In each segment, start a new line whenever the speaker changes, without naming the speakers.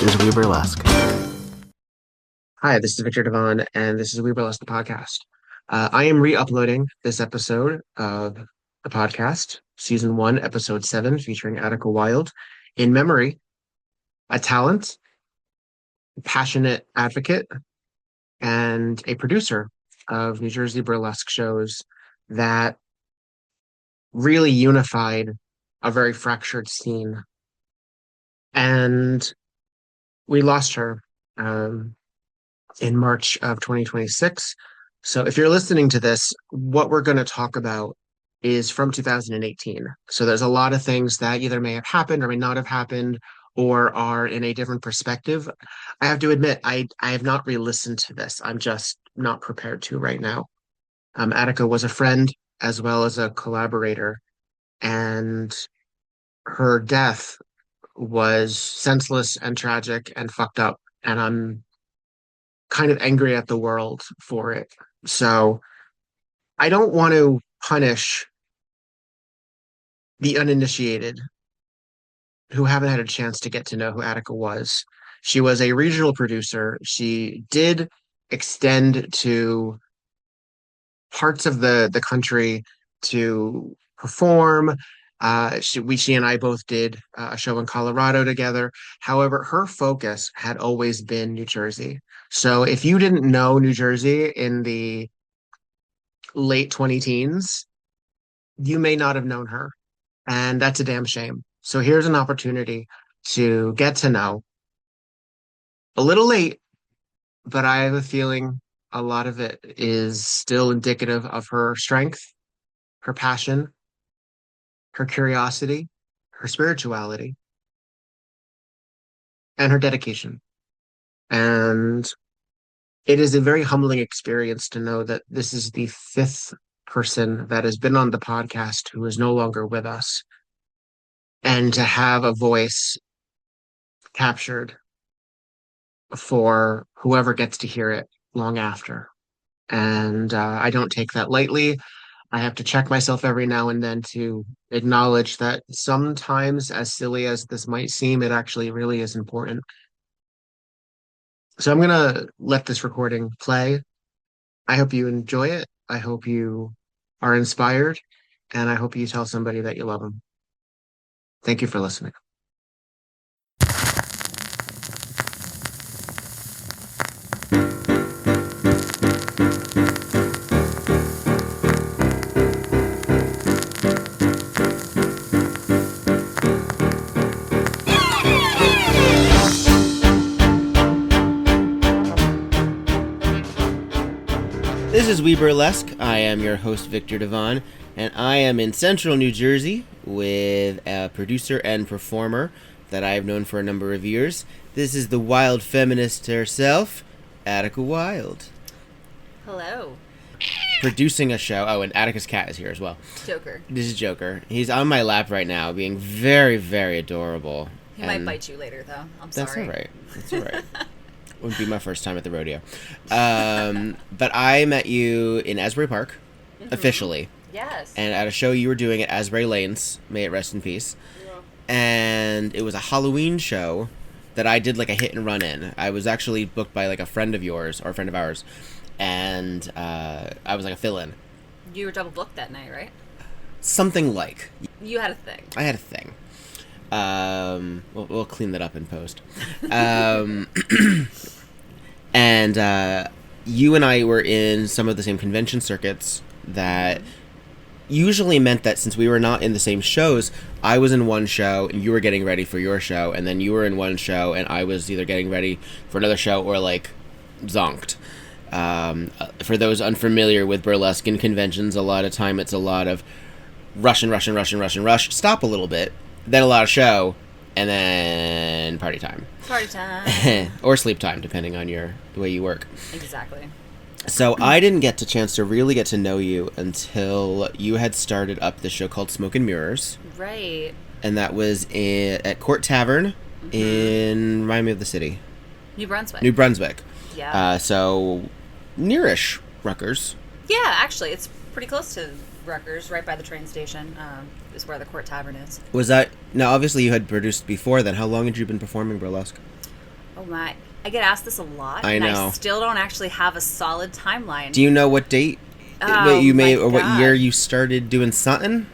is WEBurlesque.
Hi, this is Viktor Devonne, and this is WEBurlesque The Podcast. I am re-uploading this episode of the podcast, Season 1, Episode 7, featuring Attica Wilde, in memory, a talent, passionate advocate, and a producer of New Jersey burlesque shows that really unified a very fractured scene. And we lost her. In March of 2026. So if you're listening to this, what we're going to talk about is from 2018. So there's a lot of things that either may have happened or may not have happened or are in a different perspective. I have to admit, I have not re-listened to this. I'm just not prepared to right now. Attica was a friend as well as a collaborator, and her death was senseless and tragic and fucked up. And I'm kind of angry at the world for it. So I don't want to punish the uninitiated who haven't had a chance to get to know who Attica was. She was a regional producer. She did extend to parts of the country to perform. She and I both did a show in Colorado together. However, her focus had always been New Jersey. So if you didn't know New Jersey in the late 20 teens, you may not have known her. And that's a damn shame. So here's an opportunity to get to know a little late, but I have a feeling a lot of it is still indicative of her strength, her passion, her curiosity, her spirituality, and her dedication. And it is a very humbling experience to know that this is the fifth person that has been on the podcast who is no longer with us, and to have a voice captured for whoever gets to hear it long after. And I don't take that lightly. I have to check myself every now and then to acknowledge that sometimes, as silly as this might seem, it actually really is important. So I'm going to let this recording play. I hope you enjoy it. I hope you are inspired. And I hope you tell somebody that you love them. Thank you for listening.
This is WEBurlesque. I am your host, Viktor Devonne, and I am in central New Jersey with a producer and performer that I have known for a number of years. This is the wild feminist herself, Attica Wilde.
Hello.
Producing a show. Oh, and Attica's cat is here as well.
Joker.
This is Joker. He's on my lap right now, being very, very adorable.
He might bite you later, though. I'm sorry.
That's all right. That's all right. Wouldn't be my first time at the rodeo. But I met you in Asbury Park, officially.
Yes.
And at a show you were doing at Asbury Lanes, may it rest in peace.
Yeah.
And it was a Halloween show that I did like a hit and run in. I was actually booked by like a friend of yours, or a friend of ours. And I was like a fill-in.
You were double booked that night, right?
Something like.
You had a thing.
I had a thing. We'll clean that up in post. And you and I were in some of the same convention circuits that usually meant that since we were not in the same shows, I was in one show and you were getting ready for your show, and then you were in one show and I was either getting ready for another show or like zonked. For those unfamiliar with burlesque in conventions, a lot of time it's a lot of rush, stop a little bit, then a lot of show, and then party time.
Party time.
Or sleep time, depending on the way you work.
Exactly.
So I didn't get the chance to really get to know you until you had started up the show called Smoke and Mirrors.
Right.
And that was at Court Tavern in, remind me of the city.
New Brunswick.
New Brunswick.
Yeah.
So nearish Rutgers.
Yeah, actually, it's pretty close to Rutgers, right by the train station, is where the Court Tavern is.
Was that, now obviously you had produced before then. How long had you been performing burlesque?
Oh my. I get asked this a lot.
I
and
know.
I still don't actually have a solid timeline.
Do you know what date
Oh,
you made
my
or what
God.
year you started doing something?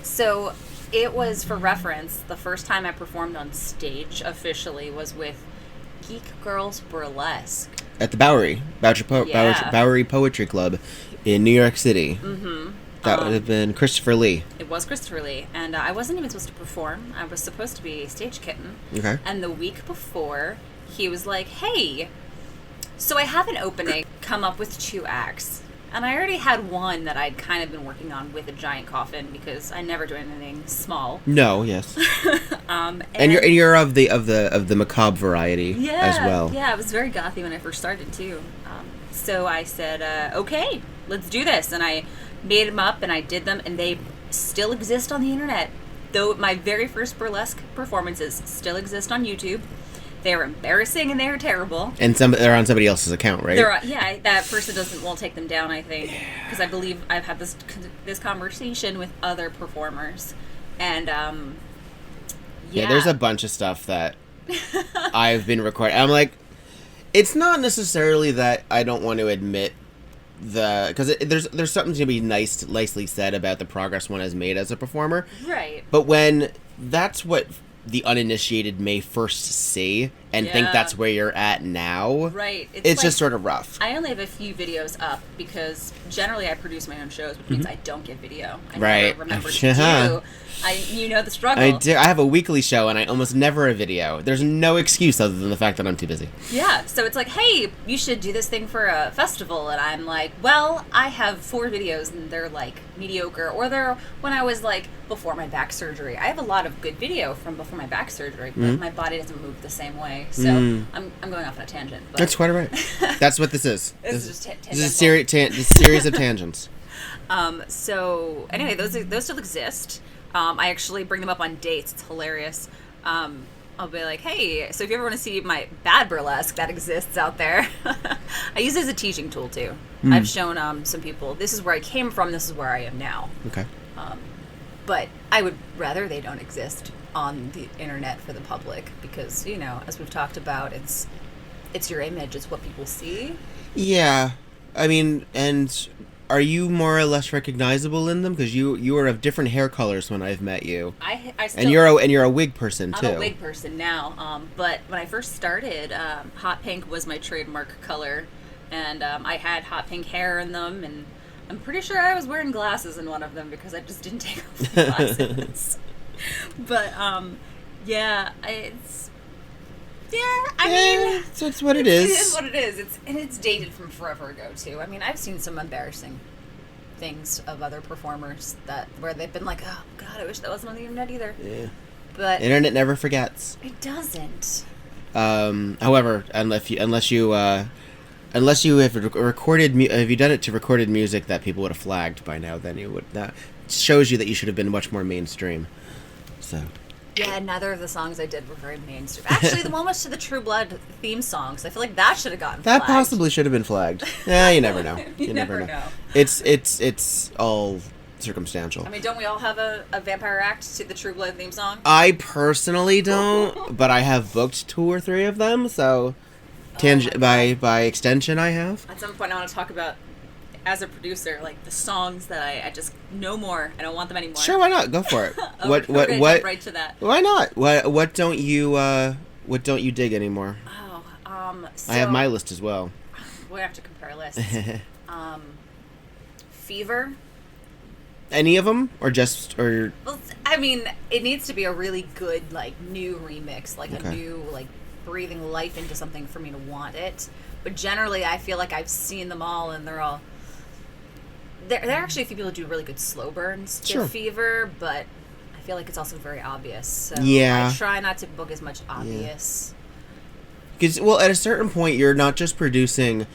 So it was, for reference, the first time I performed on stage officially was with Geek Girls Burlesque.
At the Bowery.
Yeah.
Bowery Poetry Club in New York City.
Mm-hmm.
That would have been Christopher Lee.
It was Christopher Lee, and I wasn't even supposed to perform. I was supposed to be stage kitten.
Okay.
And the week before, he was like, hey, so I have an opening, come up with 2 acts. And I already had one that I'd kind of been working on with a giant coffin because I never do anything small.
No, yes.
And
you're of the macabre variety as well.
Yeah, I was very gothy when I first started too. So I said, okay, let's do this. And I made them up and I did them, and they still exist on the internet. Though my very first burlesque performances still exist on YouTube. They were embarrassing and they were terrible.
And they're on somebody else's account, right?
That person won't take them down, I think, because I believe I've had this conversation with other performers, and
there's a bunch of stuff that I've been recording. I'm like, it's not necessarily that I don't want to admit because there's something to be nicely said about the progress one has made as a performer,
right?
But when that's what the uninitiated may first see and think that's where you're at now.
Right.
It's like, just sort of rough.
I only have a few videos up because generally I produce my own shows, which means I don't get video. I
Right.
never remember to do. You know the struggle.
I do. I have a weekly show and I almost never a video. There's no excuse other than the fact that I'm too busy.
Yeah. So it's like, hey, you should do this thing for a festival. And I'm like, well, I have 4 videos and they're like mediocre. Or they're when I was like before my back surgery. I have a lot of good video from before my back surgery, but my body doesn't move the same way. So I'm going off on a tangent. But
That's quite all right. That's what this is.
This is just
this is a series of tangents.
So anyway, those still exist. I actually bring them up on dates. It's hilarious. I'll be like, hey, so if you ever want to see my bad burlesque that exists out there, I use it as a teaching tool too. I've shown some people, this is where I came from, this is where I am now.
Okay.
But I would rather they don't exist on the internet for the public because, you know, as we've talked about, it's your image, it's what people see.
Yeah. I mean, and are you more or less recognizable in them? Because you are of different hair colors when I've met you.
I still,
and you're a wig person too.
I'm a wig person now. But when I first started, hot pink was my trademark color, and I had hot pink hair in them, and I'm pretty sure I was wearing glasses in one of them because I just didn't take off the glasses. But I mean,
it's what it is.
It is what it is. It's dated from forever ago too. I mean, I've seen some embarrassing things of other performers where they've been like, "Oh God, I wish that wasn't on the internet either."
Yeah.
But
internet never forgets.
It doesn't.
However, unless you have recorded, have you done it to recorded music that people would have flagged by now? Then you would. That shows you that you should have been much more mainstream. So.
Yeah, neither of the songs I did were very mainstream. Actually, the one was to the True Blood theme song, so I feel like that should have gotten
that
flagged.
possibly should have been flagged. Yeah, you never know.
You never know.
It's all circumstantial.
I mean, don't we all have a vampire act to the True Blood theme song?
I personally don't, but I have booked 2 or 3 of them, so by extension, I have.
At some point, I want to talk about, as a producer, like the songs that I just no more. I don't want them anymore.
Sure, why not? Go for it.
We're gonna jump right to that.
Why not? What don't you dig anymore?
So
I have my list as well.
We have to compare lists. Fever.
Any of them, or just or?
Well, I mean, it needs to be a really good like new remix, like a new like breathing life into something for me to want it. But generally, I feel like I've seen them all, and they're all. There are actually a few people who do really good slow burns to Fever, but I feel like it's also very obvious. So I try not to book as much obvious.
Because, well, at a certain point, you're not just producing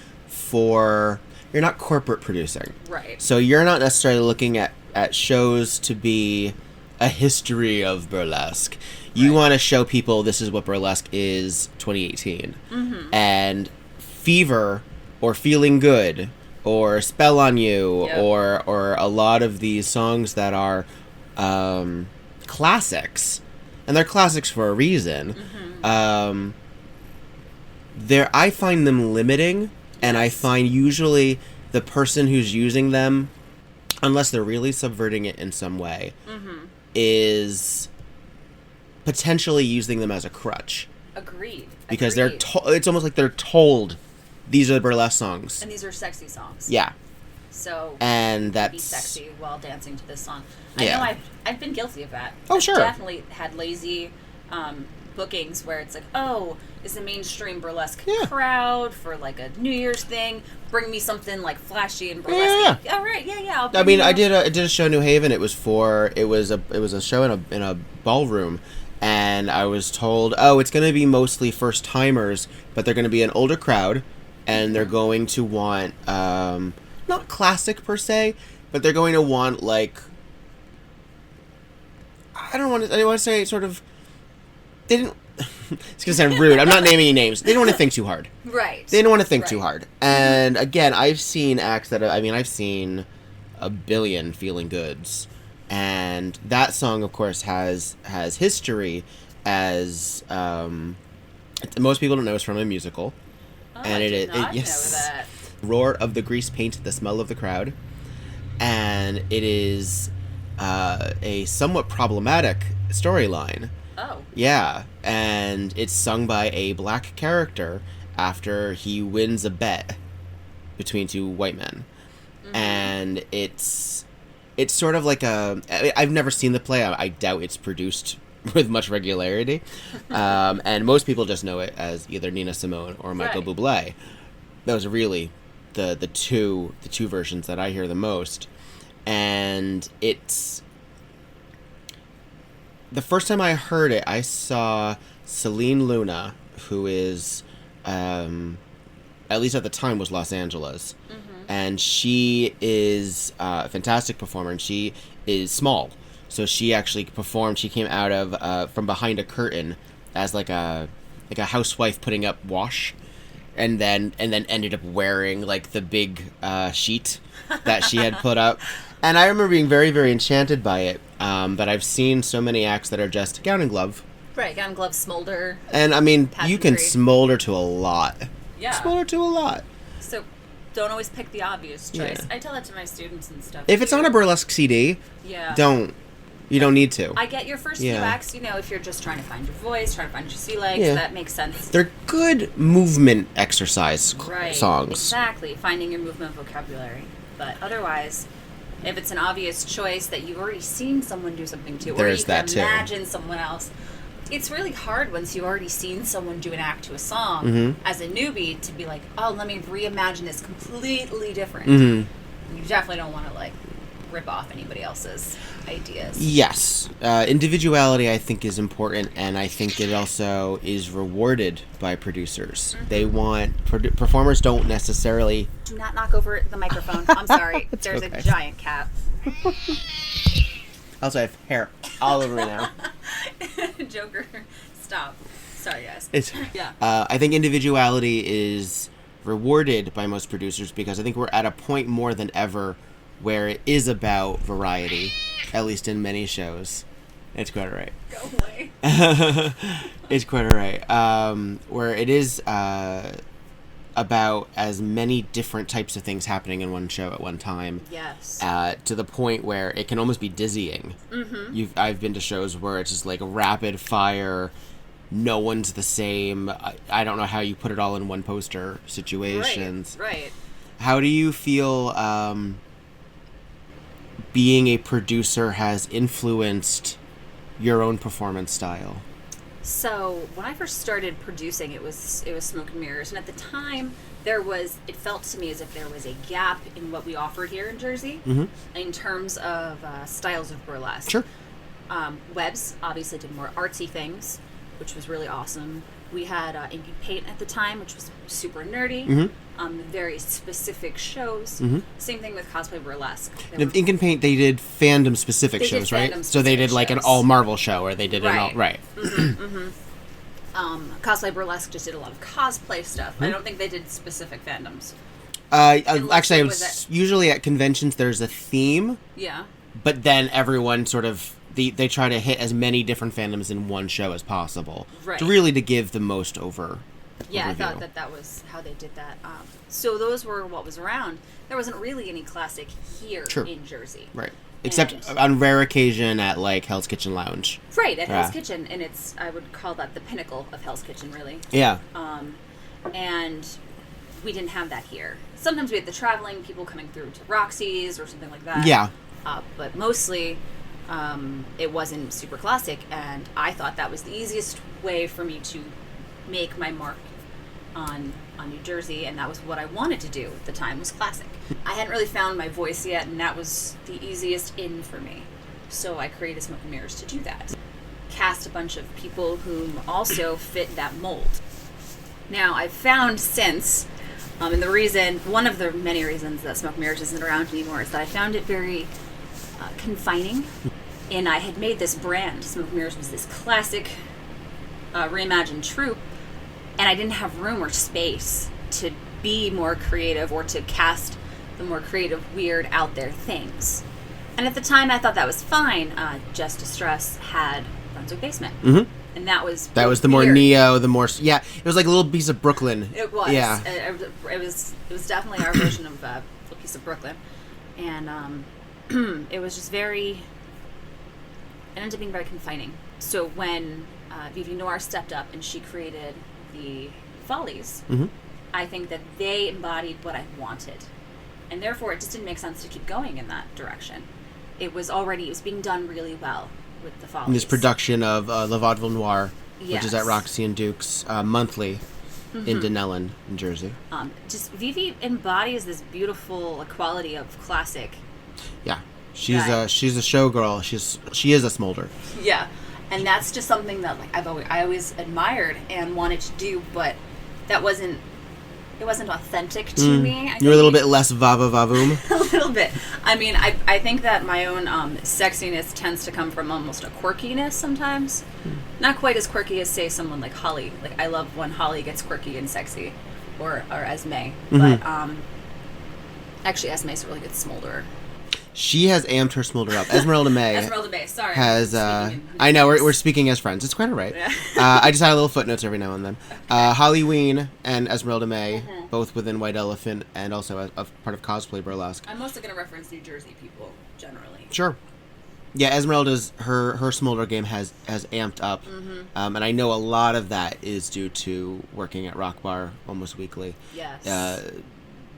you're not corporate producing.
Right.
So you're not necessarily looking at shows to be a history of burlesque. You want to show people this is what burlesque is 2018. Mm-hmm. And Fever, or Feeling Good, or Spell on You, or a lot of these songs that are classics, and they're classics for a reason. Mm-hmm. I find them limiting, and I find usually the person who's using them, unless they're really subverting it in some way, is potentially using them as a crutch.
Agreed.
Because it's almost like they're told these are the burlesque songs.
And these are sexy songs.
Yeah.
So
and that's
be sexy while dancing to this song.
Yeah.
I know I've been guilty of that.
Oh, sure.
I've definitely had lazy bookings where it's like, oh, is the mainstream burlesque crowd for like a New Year's thing? Bring me something like flashy and burlesque.
Yeah.
All right, yeah.
I mean, I did a show in New Haven. It was a show in a ballroom, and I was told, oh, it's going to be mostly first timers, but they're going to be an older crowd, and they're going to want not classic per se, but they're going to want like I don't want to say sort of. They didn't. It's gonna sound rude. I'm not naming any names. They don't want to think too hard.
Right.
They don't want to think too hard. And again, I've seen acts that I've seen a billion Feeling Goods, and that song, of course, has history as most people don't know it's from a musical,
and I did not know that.
Roar of the Grease Paint, the Smell of the Crowd, and it is a somewhat problematic storyline.
Oh.
Yeah, and it's sung by a black character after he wins a bet between two white men. And it's sort of like I've never seen the play. I doubt it's produced with much regularity. And most people just know it as either Nina Simone or Michael Bublé. Those are really the two versions that I hear the most. And it's... The first time I heard it, I saw Celine Luna, who is, at least at the time, was Los Angeles. And she is a fantastic performer, and she is small. So she actually performed, she came out of, from behind a curtain as like a housewife putting up wash. And then ended up wearing like the big sheet that she had put up. And I remember being very, very enchanted by it. But I've seen so many acts that are just gown and glove.
Right, gown and glove, smolder.
And I mean, you can smolder to a lot.
Yeah.
Smolder to a lot.
So don't always pick the obvious choice. I tell that to my students and stuff.
If it's on a burlesque CD, don't. You don't need to.
I get your first few acts, if you're just trying to find your voice, trying to find your sea legs, that makes sense.
They're good movement exercise songs.
Exactly, finding your movement vocabulary. But otherwise, if it's an obvious choice that you've already seen someone do something to, or you can imagine someone else, it's really hard once you've already seen someone do an act to a song as a newbie to be like, oh, let me reimagine this completely different. You definitely don't want to rip off anybody else's ideas.
Yes. Individuality, I think, is important, and I think it also is rewarded by producers. They want... performers don't necessarily...
Do not knock over the microphone. I'm sorry. There's a giant cat.
I also have hair all over me now.
Joker. Stop. Sorry, guys.
I think individuality is rewarded by most producers because I think we're at a point more than ever where it is about variety, at least in many shows. It's quite alright.
Go away.
It's quite alright. Where it is about as many different types of things happening in one show at one time.
Yes.
To the point where it can almost be dizzying. I've been to shows where it's just like rapid fire, no one's the same. I don't know how you put it all in one poster situations.
Right.
How do you feel being a producer has influenced your own performance style?
So when I first started producing, it was Smoke and Mirrors, and at the time it felt to me as if there was a gap in what we offered here in Jersey in terms of styles of burlesque.
Sure.
Webs obviously did more artsy things, which was really awesome. We had Ink and Paint at the time, which was super nerdy. Very specific shows. Same thing with Cosplay Burlesque.
Ink and Paint, they did fandom-specific shows, right? So they did like an all-Marvel show, or they did an all... Right.
Cosplay Burlesque just did a lot of cosplay stuff. I don't think they did specific fandoms.
Actually, usually at conventions there's a theme.
Yeah.
But then everyone sort of... They try to hit as many different fandoms in one show as possible. Right. To give the most over
Yeah, I
overview.
thought that was how they did that. So those were what was around. There wasn't really any classic here in Jersey.
Right. Except on rare occasion at like Hell's Kitchen Lounge.
Right, at Hell's Kitchen. And I would call that the pinnacle of Hell's Kitchen, really.
Yeah.
And we didn't have that here. Sometimes we had the traveling people coming through to Roxy's or something like that.
Yeah.
But mostly it wasn't super classic. And I thought that was the easiest way for me to make my mark on New Jersey, and that was what I wanted to do at the time, was classic. I hadn't really found my voice yet, and that was the easiest in for me. So I created Smoke and Mirrors to do that. Cast a bunch of people whom also fit that mold. Now, I've found since, and one of the many reasons that Smoke and Mirrors isn't around anymore is that I found it very confining, and I had made this brand. Smoke and Mirrors was this classic reimagined troupe, and I didn't have room or space to be more creative or to cast the more creative, weird, out there things. And at the time, I thought that was fine. Just Distress had Brunswick Basement.
Mm-hmm.
And that was
the more neo, the more... Yeah, it was like a little piece of Brooklyn.
It was.
Yeah.
It was definitely our version of a little piece of Brooklyn. And it was just it ended up being very confining. So when Vivi Noir stepped up and she created the Follies, I think that they embodied what I wanted, and therefore it just didn't make sense to keep going in that direction. It was being done really well with the Follies.
And this production of Le Vaudeville Noir,
yes,
which is at Roxy and Duke's monthly in Dunellen, in Jersey.
Just Vivi embodies this beautiful quality of classic.
Yeah, she's a showgirl. She is a smolder.
Yeah. And that's just something that I always admired and wanted to do, but it wasn't authentic to me.
You're a little bit less va-va-va-voom.
A little bit. I mean, I think that my own sexiness tends to come from almost a quirkiness sometimes. Not quite as quirky as, say, someone like Holly. Like, I love when Holly gets quirky and sexy, or Esme. But actually, Esme's a really good smolderer.
She has amped her smolder up. Esmeralda May.
Sorry.
Has I know we're speaking as friends. It's quite all right.
Yeah.
I just add little footnotes every now and then. Holly Ween and Esmeralda May, both within White Elephant and also a part of Cosplay Burlesque.
I'm mostly going to reference New Jersey people generally.
Sure. Yeah, Esmeralda's her smolder game has amped up, and I know a lot of that is due to working at Rock Bar almost weekly.
Yes.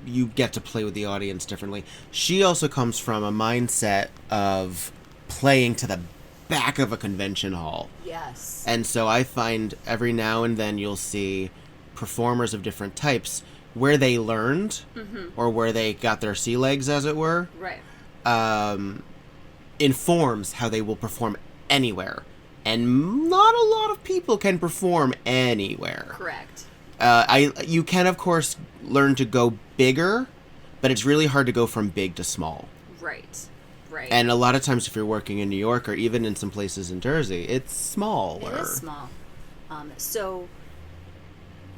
You get to play with the audience differently. She also comes from a mindset of playing to the back of a convention hall.
Yes.
And so I find every now and then you'll see performers of different types where they learned or where they got their sea legs, as it were.
Right.
Informs how they will perform anywhere. And not a lot of people can perform anywhere.
Correct.
You can, of course, learn to go bigger, but it's really hard to go from big to small.
Right.
And a lot of times if you're working in New York or even in some places in Jersey, it's smaller.
It is small. So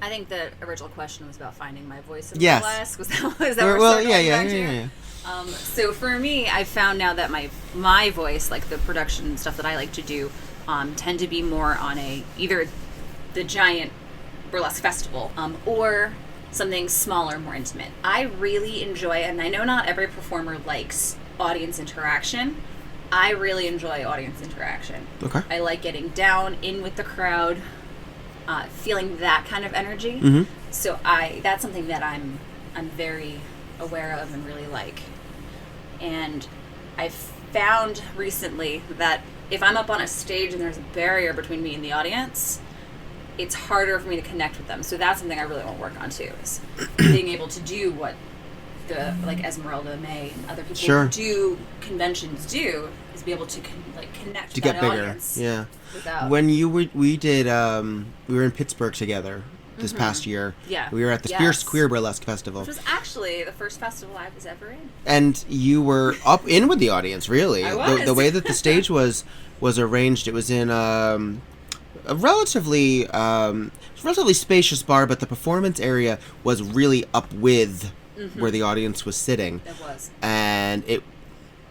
I think the original question was about finding my voice in burlesque. Was that what we're
yeah.
So for me, I found now that my voice, like the production stuff that I like to do, tend to be more on either the giant burlesque festival or something smaller, more intimate. I really enjoy, and I know not every performer likes audience interaction. I really enjoy audience interaction.
Okay.
I like getting down in with the crowd, feeling that kind of energy. So that's something that I'm very aware of and really like. And I've found recently that if I'm up on a stage and there's a barrier between me and the audience, it's harder for me to connect with them. So that's something I really want to work on too, is being able to do what like Esmeralda May and other people who do conventions do, is be able to connect
to
with
get
that
bigger.
audience.
Yeah.
Without...
When we were in Pittsburgh together this past year.
Yeah.
We were at the Fierce Queer Burlesque Festival.
Which was actually the first festival I was ever in.
And you were up in with the audience, really.
I was.
The way that the stage was arranged, it was in a relatively spacious bar, but the performance area was really up with where the audience was sitting.
It was.
And it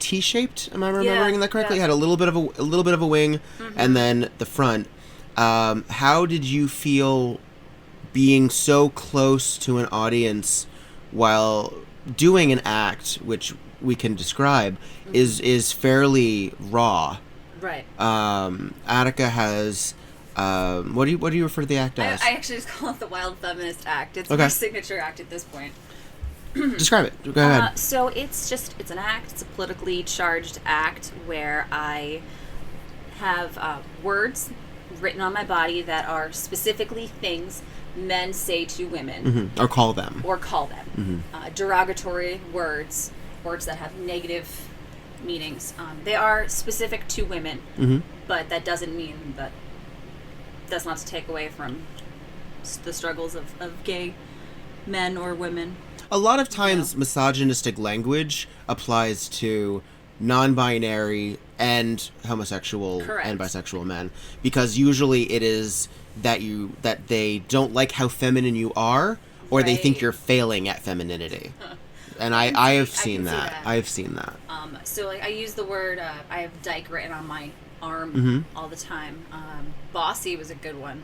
T-shaped, am I remembering that correctly? It had a little bit of a wing and then the front. How did you feel being so close to an audience while doing an act, which we can describe, is fairly raw.
Right.
Attica has what do you refer to the act as?
I actually just call it the Wild Feminist Act. It's my signature act at this point.
Describe it. Go ahead.
So it's an act. It's a politically charged act where I have words written on my body that are specifically things men say to women.
Or call them.
Derogatory words that have negative meanings. They are specific to women, but that doesn't mean that that's not to take away from the struggles of gay men or women.
A lot of times misogynistic language applies to non-binary and homosexual and bisexual men, because usually it is that they don't like how feminine you are, or they think you're failing at femininity. And I have seen that. I've seen that.
So like I use the word I have dyke written on my arm all the time. Bossy was a good one.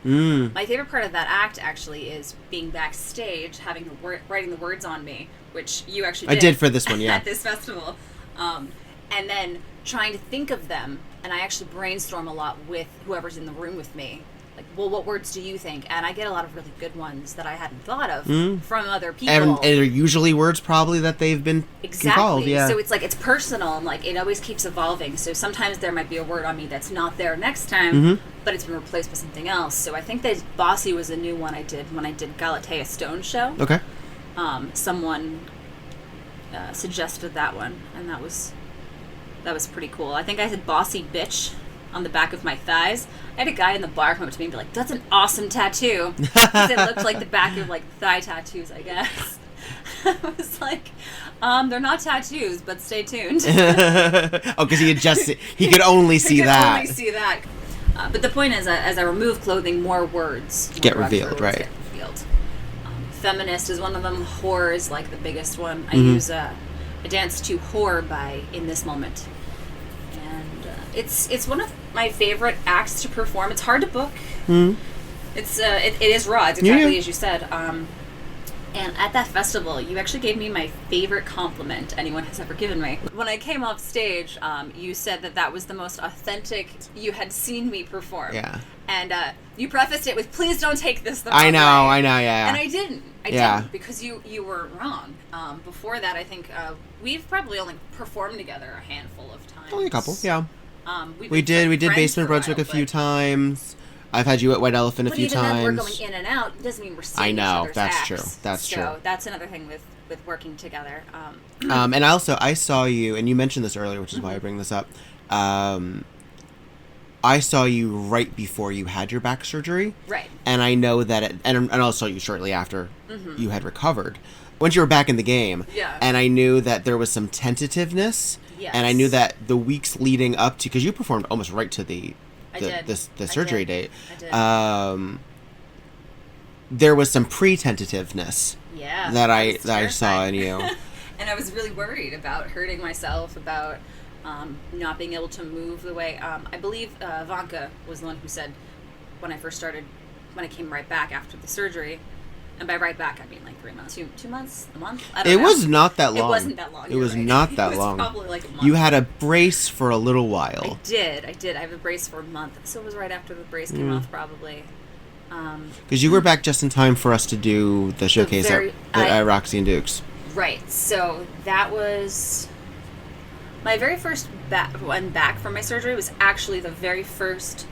My favorite part of that act actually is being backstage, having writing the words on me, which you actually did.
I did for this one,
at this festival. And then trying to think of them, and I actually brainstorm a lot with whoever's in the room with me. Like, well, what words do you think? And I get a lot of really good ones that I hadn't thought of from other people.
And they're usually words probably that they've been called. Yeah.
So it's like, it's personal, and like, it always keeps evolving. So sometimes there might be a word on me that's not there next time, but it's been replaced by something else. So I think that Bossy was a new one I did when I did Galatea Stone show.
Okay.
Someone suggested that one, and that was pretty cool. I think I said bossy bitch on the back of my thighs. I had a guy in the bar come up to me and be like, "That's an awesome tattoo." Because it looked like the back of like thigh tattoos, I guess. I was like, they're not tattoos, but stay tuned.
Because he could only see that.
Only see that. But the point is, as I remove clothing, more words
get revealed, right?
Feminist is one of them. Whore is like the biggest one. I use I dance to Whore by In This Moment. And it's one of my favorite acts to perform. It's hard to book. It is raw. It's exactly as you said. And at that festival, you actually gave me my favorite compliment anyone has ever given me. When I came off stage, you said that was the most authentic you had seen me perform.
Yeah.
And you prefaced it with, "Please don't take this the
wrong
way."
I know, yeah.
And I didn't. I didn't, because you were wrong. Before that, I think we've probably only performed together a handful of times.
Only a couple, yeah.
We did
Basement Brunswick a few times. I've had you at White Elephant a few times.
But even then, we're going in and out. It doesn't mean we're seeing each other's acts.
True. That's true.
So that's another thing with working together.
And also, I saw you, and you mentioned this earlier, which is why I bring this up. I saw you right before you had your back surgery.
Right.
And I know that, and I also saw you shortly after you had recovered. Once you were back in the game.
Yeah.
And I knew that there was some tentativeness.
Yes.
And I knew that the weeks leading up to, because you performed almost right to the surgery date.
I did.
There was some pre-tentativeness.
Yeah.
That I saw in you.
And I was really worried about hurting myself, about not being able to move the way. I believe Vanka was the one who said when I came right back after the surgery, and by right back I mean like 3 months, 2 months, a month. I don't know.
It was not that long.
It wasn't that long.
It was not that long.
It was probably like a month.
You had a brace for a little while.
I did. I have a brace for a month. So it was right after the brace came off, probably.
Because you were back just in time for us to do the showcase at Roxy and Duke's.
Right. So that was my very first one back from my surgery. Was actually the very first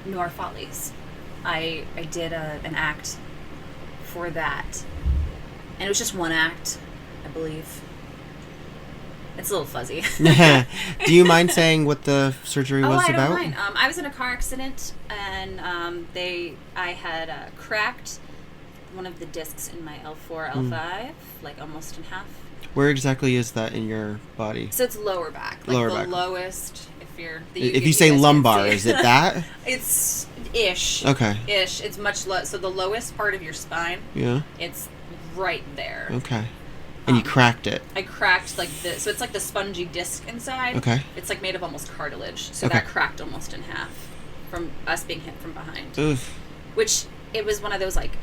Nor Follies. I did an act for that, and it was just one act, I believe. It's a little fuzzy.
Do you mind saying what the surgery was about?
I don't mind. I was in a car accident, and I had cracked one of the discs in my L4, L5, like almost in half.
Where exactly is that in your body?
So it's lower back, like
lower
the
back.
Lowest.
If you say lumbar, is it that?
It's ish.
Okay.
Ish. It's much low. So the lowest part of your spine.
Yeah.
It's right there.
Okay. And you cracked it.
I cracked like this. So it's like the spongy disc inside.
Okay.
It's like made of almost cartilage. So that cracked almost in half from us being hit from behind.
Oof.
Which it was one of those like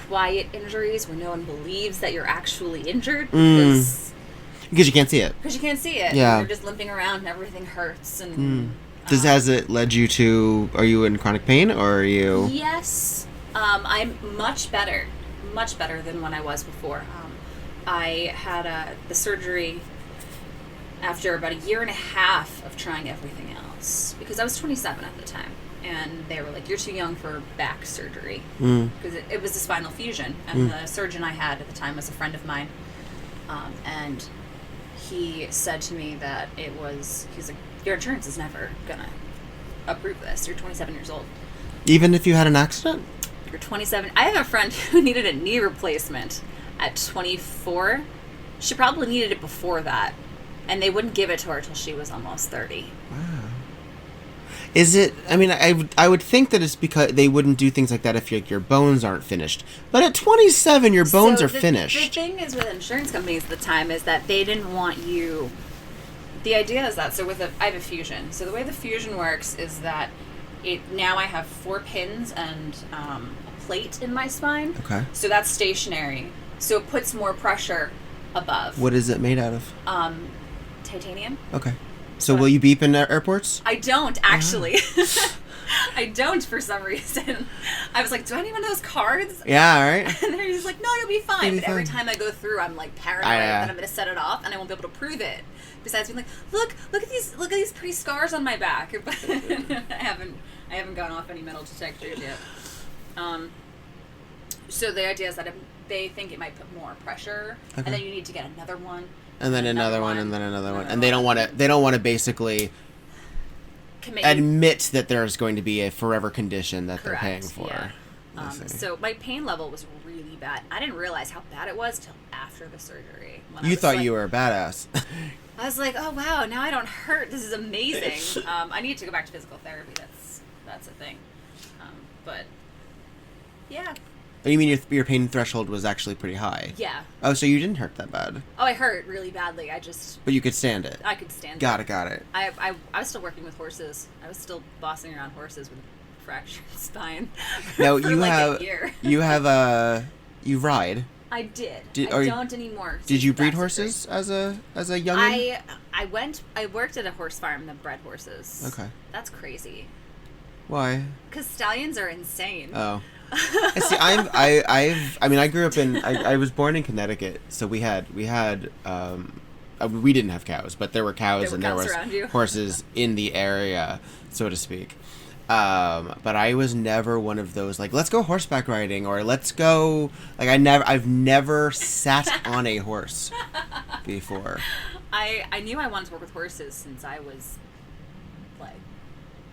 quiet injuries where no one believes that you're actually injured
Because you can't see it.
because you can't see it.
Yeah.
You're just limping around and everything hurts. And
Has it led you to? Are you in chronic pain, or are you?
Yes, I'm much better than when I was before. I had the surgery after about 1.5 years of trying everything else, because I was 27 at the time, and they were like, "You're too young for back surgery," because it was a spinal fusion, and the surgeon I had at the time was a friend of mine, and he said to me that he's like, "Your insurance is never gonna approve this. You're 27 years old.
Even if you had an accident?
You're 27." I have a friend who needed a knee replacement at 24. She probably needed it before that, and they wouldn't give it to her till she was almost 30.
Wow. Is it? I mean, I would think that it's because they wouldn't do things like that if your bones aren't finished. But at 27, your bones are finished.
The thing is with insurance companies at the time is that they didn't want you. The idea is that I have a fusion. So the way the fusion works is that now I have 4 pins and a plate in my spine.
Okay.
So that's stationary. So it puts more pressure above.
What is it made out of?
Titanium.
Okay. So will you beep in airports?
I don't, actually. I don't, for some reason. I was like, do I need one of those cards?
Yeah, all right.
And they're just like, no, you'll be fine.
You'll be
But every
fine.
time I go through, I'm like paranoid that I'm going to set it off and I won't be able to prove it. Besides being like, look at these pretty scars on my back. But I haven't gone off any metal detectors yet. So the idea is that if they think it might put more pressure, and then you need to get another one.
And then another one, and then another one. And they don't want to basically admit that there's going to be a forever condition that they're paying for.
Yeah. So my pain level was really bad. I didn't realize how bad it was till after the surgery.
You thought you were a badass.
I was like, oh wow, now I don't hurt. This is amazing. I need to go back to physical therapy. That's a thing. But yeah.
Oh, you mean your pain threshold was actually pretty high?
Yeah.
Oh, so you didn't hurt that bad?
Oh, I hurt really badly.
But you could stand it?
I could stand it.
Got it.
I was still working with horses. I was still bossing around horses with a fractured spine.
No,
for
you
like
have...
a year.
You ride?
I did.
I
don't anymore.
Did you breed horses as a youngin?
I worked at a horse farm that bred horses.
Okay.
That's crazy.
Why?
Because stallions are insane.
Oh. See, I grew up I was born in Connecticut, so we didn't have cows, but there were cows and there was horses in the area, so to speak. But I was never one of those like, let's go horseback riding or let's go like I've never sat on a horse before.
I knew I wanted to work with horses since I was like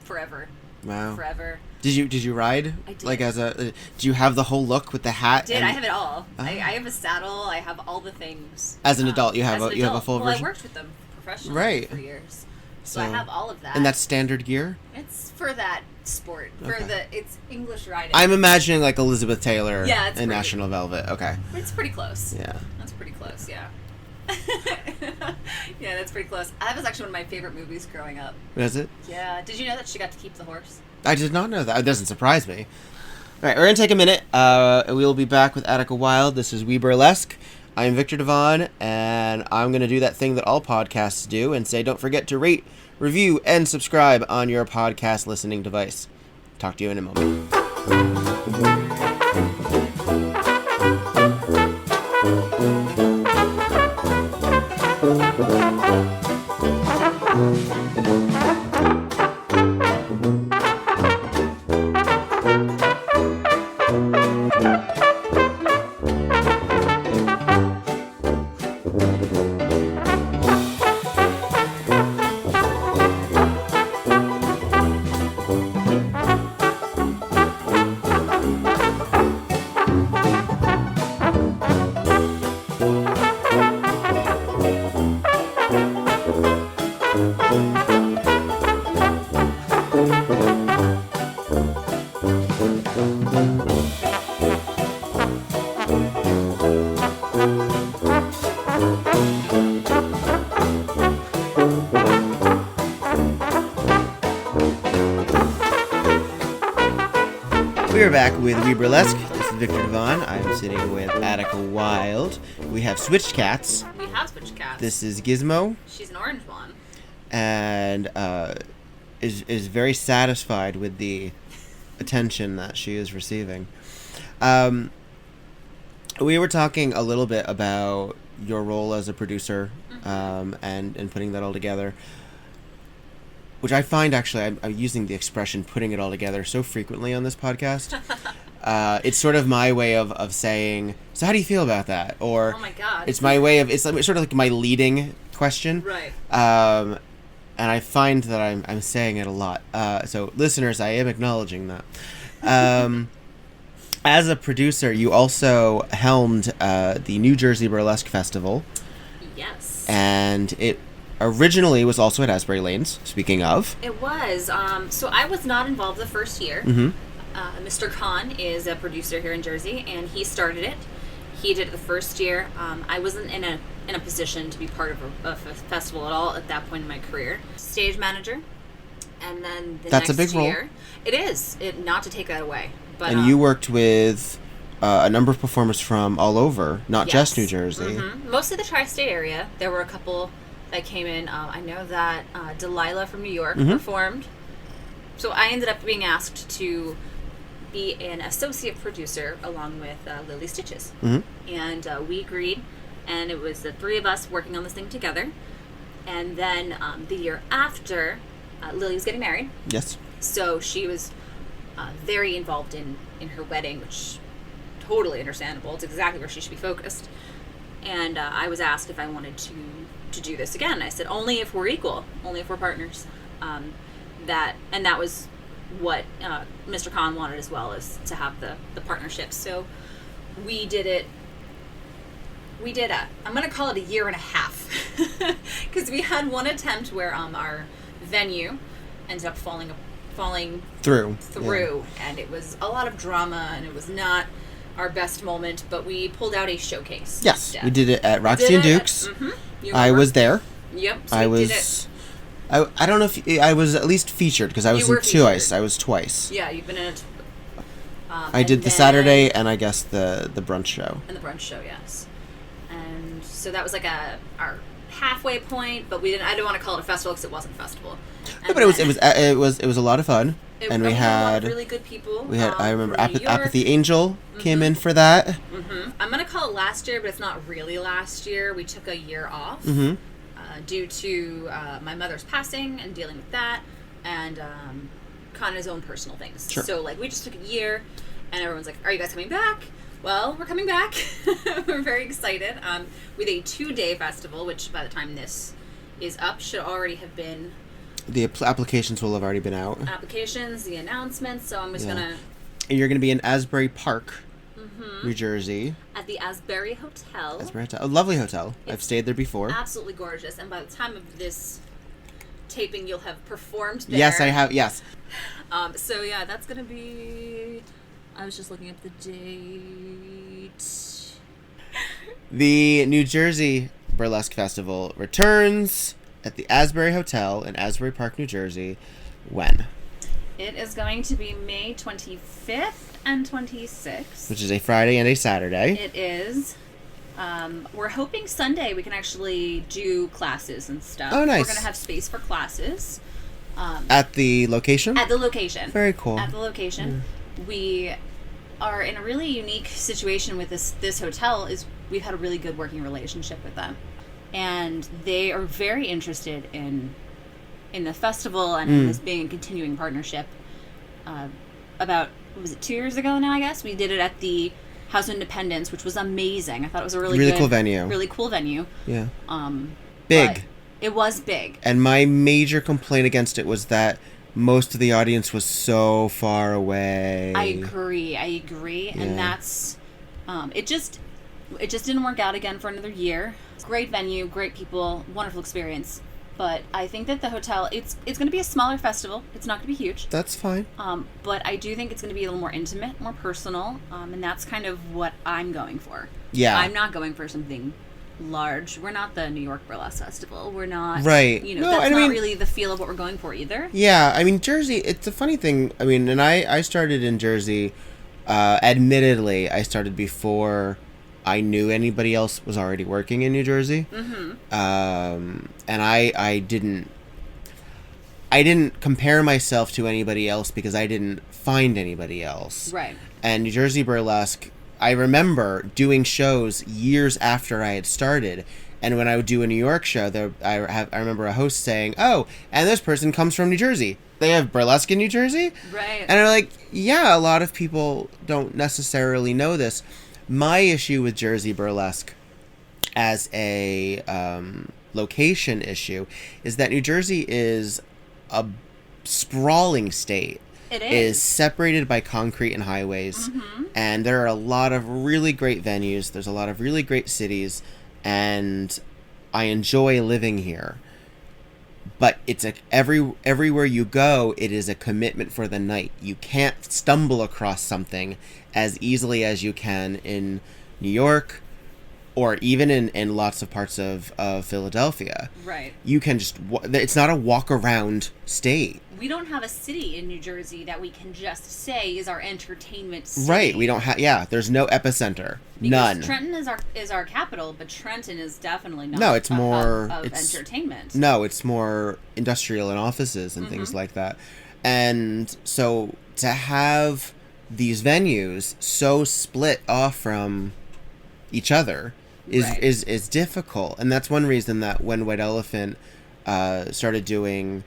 forever.
Wow.
Forever.
Did you ride?
I did.
Like do you have the whole look with the hat?
I have it all. I have a saddle. I have all the things.
As an adult, you have a full version.
I worked with them professionally for years, so I have all of that.
And that's standard gear.
It's for that sport. It's English riding.
I'm imagining like Elizabeth Taylor in National Velvet. Okay.
It's pretty close.
Yeah.
That's pretty close. Yeah. Yeah, that's pretty close. That was actually one of my favorite movies growing up.
Was it?
Yeah. Did you know that she got to keep the horse?
I did not know that. It doesn't surprise me. All right, we're going to take a minute. We'll be back with Attica Wilde. This is WEBurlesque. I'm Viktor Devonne, and I'm going to do that thing that all podcasts do and say don't forget to rate, review, and subscribe on your podcast listening device. Talk to you in a moment. We're back with WeBurlesque. This is Viktor Devonne. I'm sitting with Attica Wilde. We have switched cats.
We have switched cats.
This is Gizmo.
She's an orange one.
And is very satisfied with the attention that she is receiving. We were talking a little bit about your role as a producer, and putting that all together, which I find actually I'm using the expression "putting it all together" so frequently on this podcast. It's sort of my way of saying, so how do you feel about that? Or
oh my God,
it's my way of, it's sort of like my leading question.
Right.
And I find that I'm saying it a lot. So listeners, I am acknowledging that. As a producer, you also helmed the New Jersey Burlesque Festival.
Yes.
And it originally was also at Asbury Lanes, speaking of.
It was. So I was not involved the first year.
Mm-hmm.
Mr. Khan is a producer here in Jersey, and he started it. He did it the first year. I wasn't in a position to be part of a festival at all at that point in my career. Stage manager, and then
That's a big
year,
role.
It is. Not to take that away. But,
and you worked with a number of performers from all over, not just New Jersey.
Mm-hmm. Mostly the tri-state area. There were a couple that came in. I know that Delilah from New York performed. So I ended up being asked to be an associate producer along with Lily Stitches. And we agreed, and it was the three of us working on this thing together. And then the year after, Lily was getting married.
Yes.
So she was very involved in her wedding, which totally understandable. It's exactly where she should be focused. And I was asked if I wanted to do this again. I said, only if we're equal, only if we're partners. That was what Mr. Khan wanted as well, is to have the partnership. So we did it. I'm going to call it a year and a half, because we had one attempt where our venue ended up falling through, yeah. And it was a lot of drama, and it was not our best moment, but we pulled out a showcase.
Yes,
instead.
we did it at Roxy and Duke's. I was there.
Yep. So
I
we
was.
Did it.
I don't know if I was at least featured, because I was in twice. I was twice.
Yeah, you've been in it.
I did the Saturday and I guess the brunch show.
And the brunch show, yes. And so that was like our halfway point, but I didn't want to call it a festival because it wasn't a festival.
No, but it was a lot of fun, and we had
a lot of really good people.
We had I remember Apathy Angel came in for that.
I'm gonna call it last year, but it's not really last year. We took a year off due to my mother's passing and dealing with that, and kind of his own personal things.
Sure.
So like we just took a year, and everyone's like, "Are you guys coming back?" Well, we're coming back. We're very excited. With a 2-day festival, which by the time this is up should already have been.
The applications will have already been out.
The announcements. So I'm just gonna.
You're gonna be in Asbury Park, New Jersey.
At the Asbury Hotel.
A lovely hotel. I've stayed there before.
Absolutely gorgeous. And by the time of this taping, you'll have performed there.
Yes, I have. Yes.
So yeah, that's gonna be. I was just looking up the date.
The New Jersey Burlesque Festival returns at the Asbury Hotel in Asbury Park, New Jersey. When?
It is going to be May 25th and 26th.
Which is a Friday and a Saturday.
It is. We're hoping Sunday we can actually do classes and stuff.
Oh, nice.
We're going to have space for classes.
At the location?
At the location.
Very cool.
At the location. We are in a really unique situation with this hotel. Is we've had a really good working relationship with them, and they are very interested in the festival and in this being a continuing partnership. About was it 2 years ago now? I guess we did it at the House of Independence, which was amazing. I thought it was a really
cool venue.
Really cool venue.
Yeah. Big.
It was big.
And my major complaint against it was that most of the audience was so far away.
I agree. Yeah. And that's it just didn't work out again for another year. Great venue, great people, wonderful experience. But I think that the hotel, it's going to be a smaller festival. It's not going to be huge.
That's fine.
But I do think it's going to be a little more intimate, more personal, and that's kind of what I'm going for.
Yeah.
I'm not going for something large. We're not the New York Burlesque Festival. We're not,
right.
That's not really the feel of what we're going for either.
Yeah, I mean, Jersey, it's a funny thing. I mean, and I started in Jersey Admittedly, I started before I knew anybody else was already working in New Jersey.
Mm-hmm.
And I didn't compare myself to anybody else because I didn't find anybody else.
Right.
And New Jersey Burlesque, I remember doing shows years after I had started. And when I would do a New York show, I remember a host saying, "Oh, and this person comes from New Jersey. They have burlesque in New Jersey?"
Right.
And I'm like, yeah, a lot of people don't necessarily know this. My issue with Jersey Burlesque as a location issue is that New Jersey is a sprawling state.
It
is separated by concrete and highways.
Mm-hmm.
And there are a lot of really great venues. There's a lot of really great cities. And I enjoy living here. But it's everywhere you go, it is a commitment for the night. You can't stumble across something as easily as you can in New York or even in lots of parts of Philadelphia.
Right.
You can just... It's not a walk-around state.
We don't have a city in New Jersey that we can just say is our entertainment city.
Right. We don't have... Yeah, there's no epicenter.
Because
None.
Trenton is our capital, but Trenton is definitely not
no, it's
a
more,
hub of
it's,
entertainment.
No, it's more industrial and offices and things like that. And so to have these venues so split off from each other is difficult. And that's one reason that when White Elephant started doing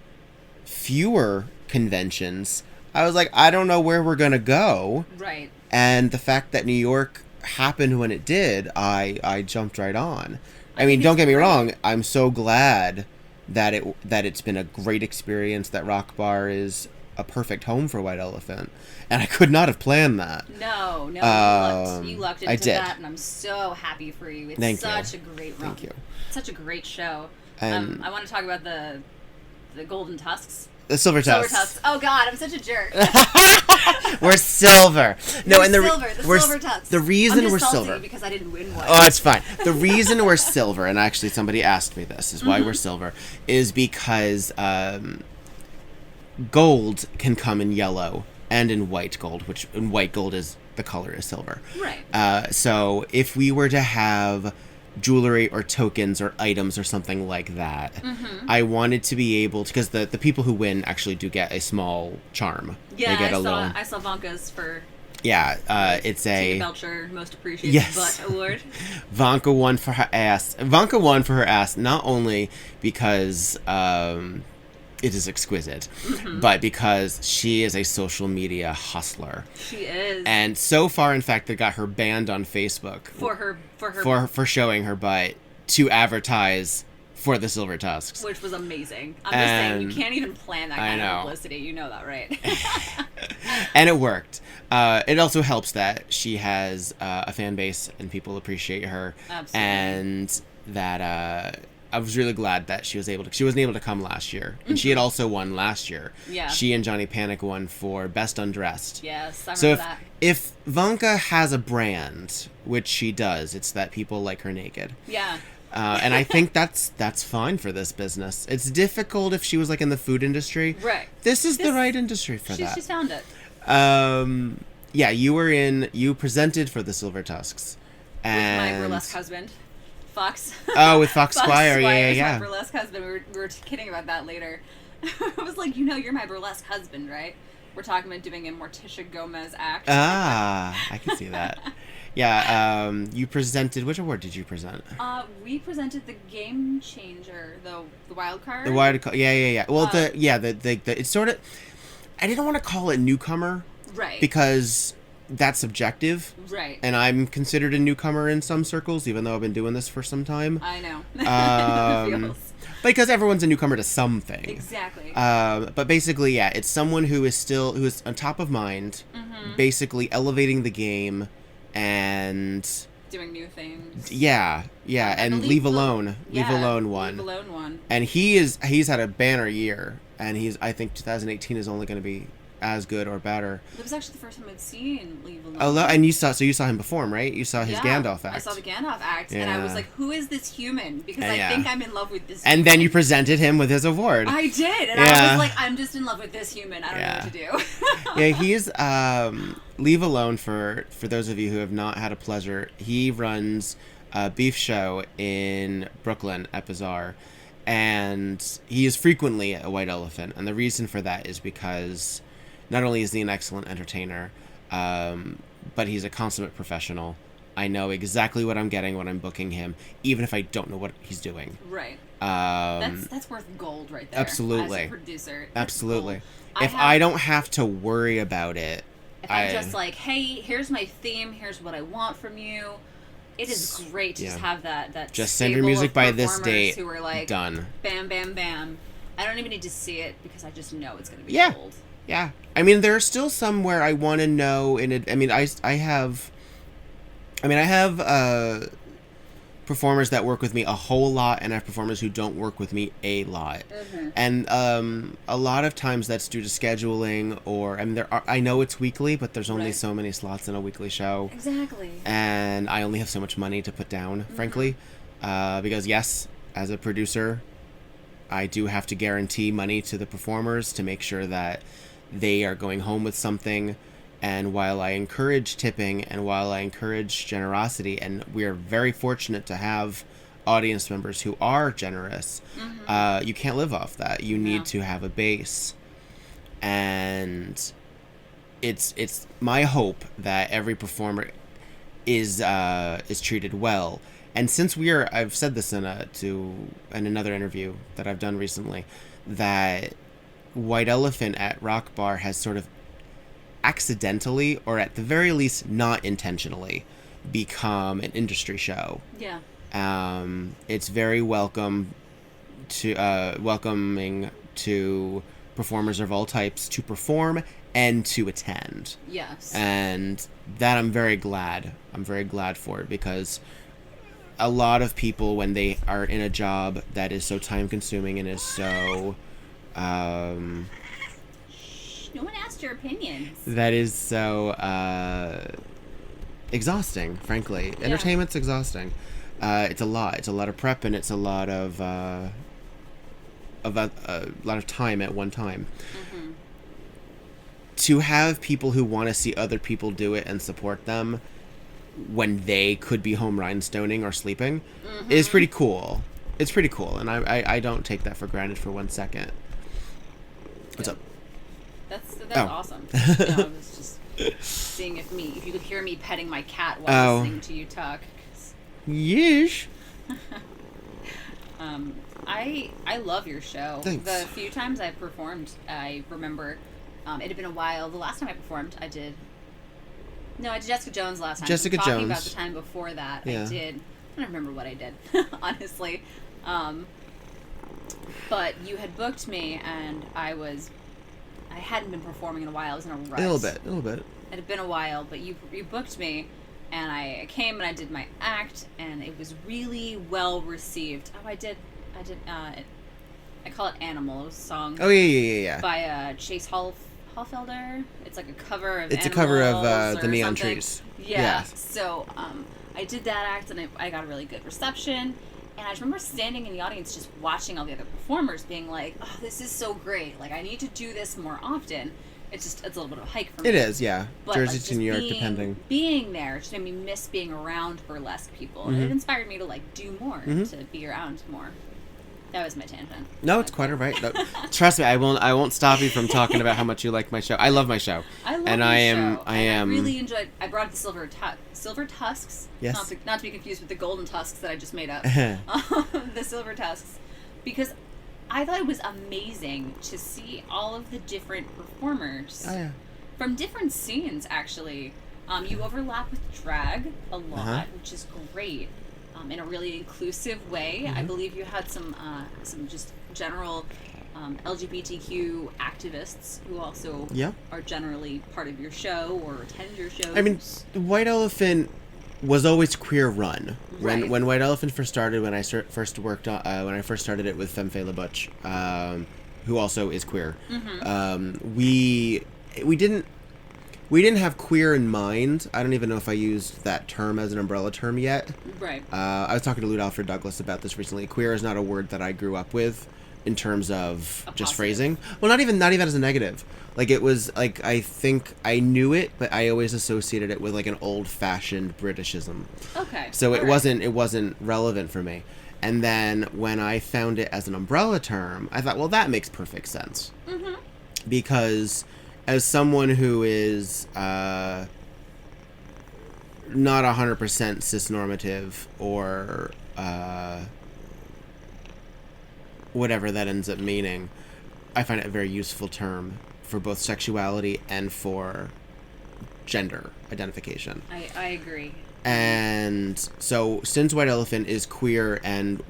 fewer conventions, I was like, I don't know where we're gonna go.
Right.
And the fact that New York happened when it did, I jumped right on. I mean, don't get me wrong, I'm so glad that it's been a great experience, that Rock Bar is a perfect home for White Elephant. And I could not have planned that.
No, you lucked into that, and I'm so happy for you. It's such a great run.
Thank you.
Such a great show.
And
I want to talk about the golden tusks.
The silver tusks.
Silver tusks. Oh God, I'm such a jerk.
We're silver. No, and
silver tusks.
The reason
I'm just
we're
salty
silver
because I didn't win one.
Oh, it's fine. The reason we're silver, and actually somebody asked me this, is why we're silver, is because gold can come in yellow and in white gold, which in white gold is the color is silver.
Right.
So if we were to have jewelry or tokens or items or something like that, I wanted to be able to, because the people who win actually do get a small charm.
Yeah,
they get
I saw Vanka's for...
Yeah, it's a...
Tina Belcher Most Appreciated Butt Award.
Vanka won for her ass. Vanka won for her ass not only because it is exquisite, but because she is a social media hustler.
She is.
And so far, in fact, they got her banned on Facebook for showing her butt to advertise for the Silver Tusks,
which was amazing. I'm just saying, you can't even plan that kind of publicity. You know that, right?
And it worked. It also helps that she has a fan base and people appreciate her.
Absolutely.
And that I was really glad that she wasn't able to come last year. And she had also won last year. Yeah. She and Johnny Panic won for Best Undressed.
Yes, I remember that.
If Vanka has a brand, which she does, it's that people like her naked.
Yeah.
And I think that's fine for this business. It's difficult if she was like in the food industry.
Right.
This is the right industry for that.
She's found it.
Yeah, you presented for the Silver Tusks. And
with my burlesque husband, Fox.
Oh, with Fox Squire,
yeah. My burlesque husband. We were kidding about that later. I was like, you're my burlesque husband, right? We're talking about doing a Morticia Gomez act.
I can see that. Yeah, you presented... Which award did you present?
We presented the Game Changer, the wild card.
The wild card, yeah. Well, it's sort of... I didn't want to call it newcomer.
Right.
Because that's subjective.
Right.
And I'm considered a newcomer in some circles, even though I've been doing this for some time.
I know.
Because everyone's a newcomer to something.
Exactly.
But basically, yeah, it's someone who is on top of mind, basically elevating the game and
doing new things.
Yeah, and Leave Alone won. And he's had a banner year, and I think 2018 is only going to be as good or better.
That was actually the first time I'd seen Leave Alone.
Oh, and you saw him perform, right? You saw his Gandalf act.
I saw the Gandalf act, and I was like, who is this human? Because I think I'm in love with this
and
human.
then you presented him with his award.
I did, and I was like, I'm just in love with this human. I don't know what to do.
Yeah, he's Leave Alone, for those of you who have not had a pleasure, he runs a beef show in Brooklyn at Bazaar, and he is frequently a white elephant, and the reason for that is because not only is he an excellent entertainer, but he's a consummate professional. I know exactly what I'm getting when I'm booking him, even if I don't know what he's doing.
Right. That's worth gold right there.
Absolutely.
As a producer.
Absolutely. If I don't have to worry about it,
if I'm just like, hey, here's my theme, here's what I want from you. It is great to just have that
just send your music by this date.
Who are like,
done.
Bam, bam, bam. I don't even need to see it because I just know it's going to be gold.
Yeah. I mean, there are still some where I want to know I have performers that work with me a whole lot, and I have performers who don't work with me a lot. Mm-hmm. And a lot of times that's due to scheduling, or I know it's weekly, but there's only so many slots in a weekly show.
Exactly.
And I only have so much money to put down, frankly, because yes, as a producer, I do have to guarantee money to the performers to make sure that they are going home with something. And while I encourage tipping and while I encourage generosity, and we are very fortunate to have audience members who are generous, you can't live off that. You need to have a base. And it's my hope that every performer is treated well. And since I've said this in another interview that I've done recently, that White Elephant at Rock Bar has sort of accidentally, or at the very least not intentionally, become an industry show.
Yeah.
It's very welcoming to performers of all types to perform and to attend.
Yes.
And that I'm very glad for it, because a lot of people, when they are in a job that is so time consuming and is so
no one asked your opinions.
That is so exhausting, frankly. Yeah. Entertainment's exhausting. It's a lot. It's a lot of prep, and it's a lot of time at one time. Mm-hmm. To have people who want to see other people do it and support them when they could be home rhinestoning or sleeping is pretty cool. It's pretty cool, and I don't take that for granted for 1 second. What's up?
That's awesome. No, I was just seeing if you could hear me petting my cat while listening to you talk.
Yes.
I love your show.
Thanks.
The few times I've performed, I remember it had been a while. The last time I performed, I did Jessica Jones last time.
Jessica Jones.
Talking about the time before that, I don't remember what I did, honestly. But you had booked me, and I hadn't been performing in a while. I was in a rut.
A little bit.
It had been a while, but you booked me, and I came and I did my act, and it was really well received. Oh, I call it Animal. It was a song.
Oh, yeah.
By Chase Hallfelder. It's like a cover of
It's a cover of The Neon
something.
Trees.
Yeah. So I did that act, and I got a really good reception. And I just remember standing in the audience just watching all the other performers being like, oh, this is so great. Like, I need to do this more often. It's a little bit of a hike for me.
It is, yeah.
But
Jersey
like,
to New York, depending.
Being there just made me miss being around burlesque people. And it inspired me to, like, do more, to be around more. That was my tangent.
No, it's quite all right. No, trust me, I won't stop you from talking about how much you like my show. I love my show.
I love I really enjoyed. I brought the silver tusks.
Yes.
Not to be confused with the golden tusks that I just made up. The silver tusks, because I thought it was amazing to see all of the different performers from different scenes. Actually, you overlap with drag a lot, which is great. In a really inclusive way. I believe you had some just general LGBTQ activists who also are generally part of your show or attend your shows.
I mean, White Elephant was always queer run.
Right.
When White Elephant first started, when I first worked on, when I first started it with Femme Fay LaButch, who also is queer, we we didn't have queer in mind. I don't even know if I used that term as an umbrella term yet.
Right.
I was talking to Lute Alfred Douglas about this recently. Queer is not a word that I grew up with in terms of just phrasing. Well, not even as a negative. Like, it was, like, I think I knew it, but I always associated it with, like, an old-fashioned Britishism.
Okay.
So it wasn't relevant for me. And then when I found it as an umbrella term, I thought, well, that makes perfect sense. Mm-hmm. Because as someone who is not 100% cis-normative or whatever that ends up meaning, I find it a very useful term for both sexuality and for gender identification.
I agree.
And so, since White Elephant is queer and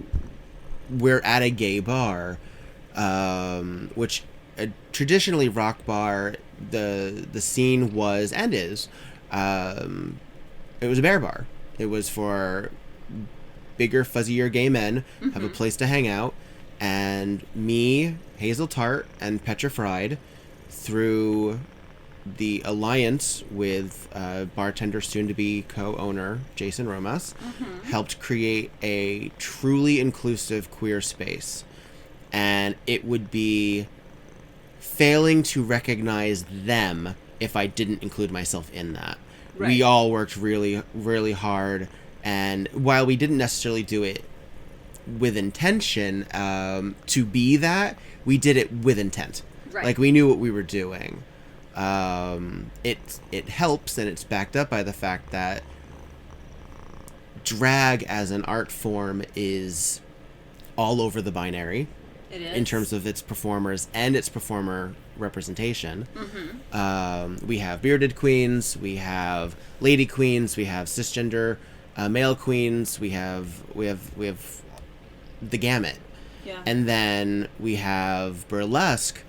we're at a gay bar, which traditionally rock bar, the scene was and is, it was a bear bar. It was for bigger, fuzzier gay men, have a place to hang out, and me, Hazel Tart, and Petra Fried, through the alliance with bartender, soon-to-be co-owner Jason Romas, helped create a truly inclusive queer space. And it would be failing to recognize them if I didn't include myself in that. Right. We all worked really, really hard, and while we didn't necessarily do it with intention to be that, we did it with intent. Right. Like, we knew what we were doing. It helps, and it's backed up by the fact that drag as an art form is all over the binary. It is. In terms of its performers and its performer representation. We have bearded queens, we have lady queens, we have cisgender male queens, we have the gamut. Yeah. And then we have burlesque,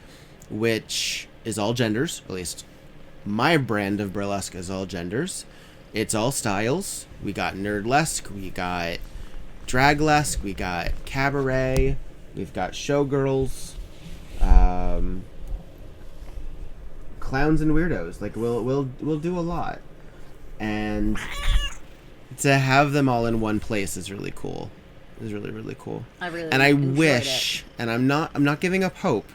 which is all genders. At least my brand of burlesque is all genders. It's all styles. We got nerdlesque, we got draglesque, we got cabaret, we've got showgirls, clowns and weirdos. Like, we'll do a lot, and to have them all in one place is really cool. Is really, really cool. I wish, and I'm not giving up hope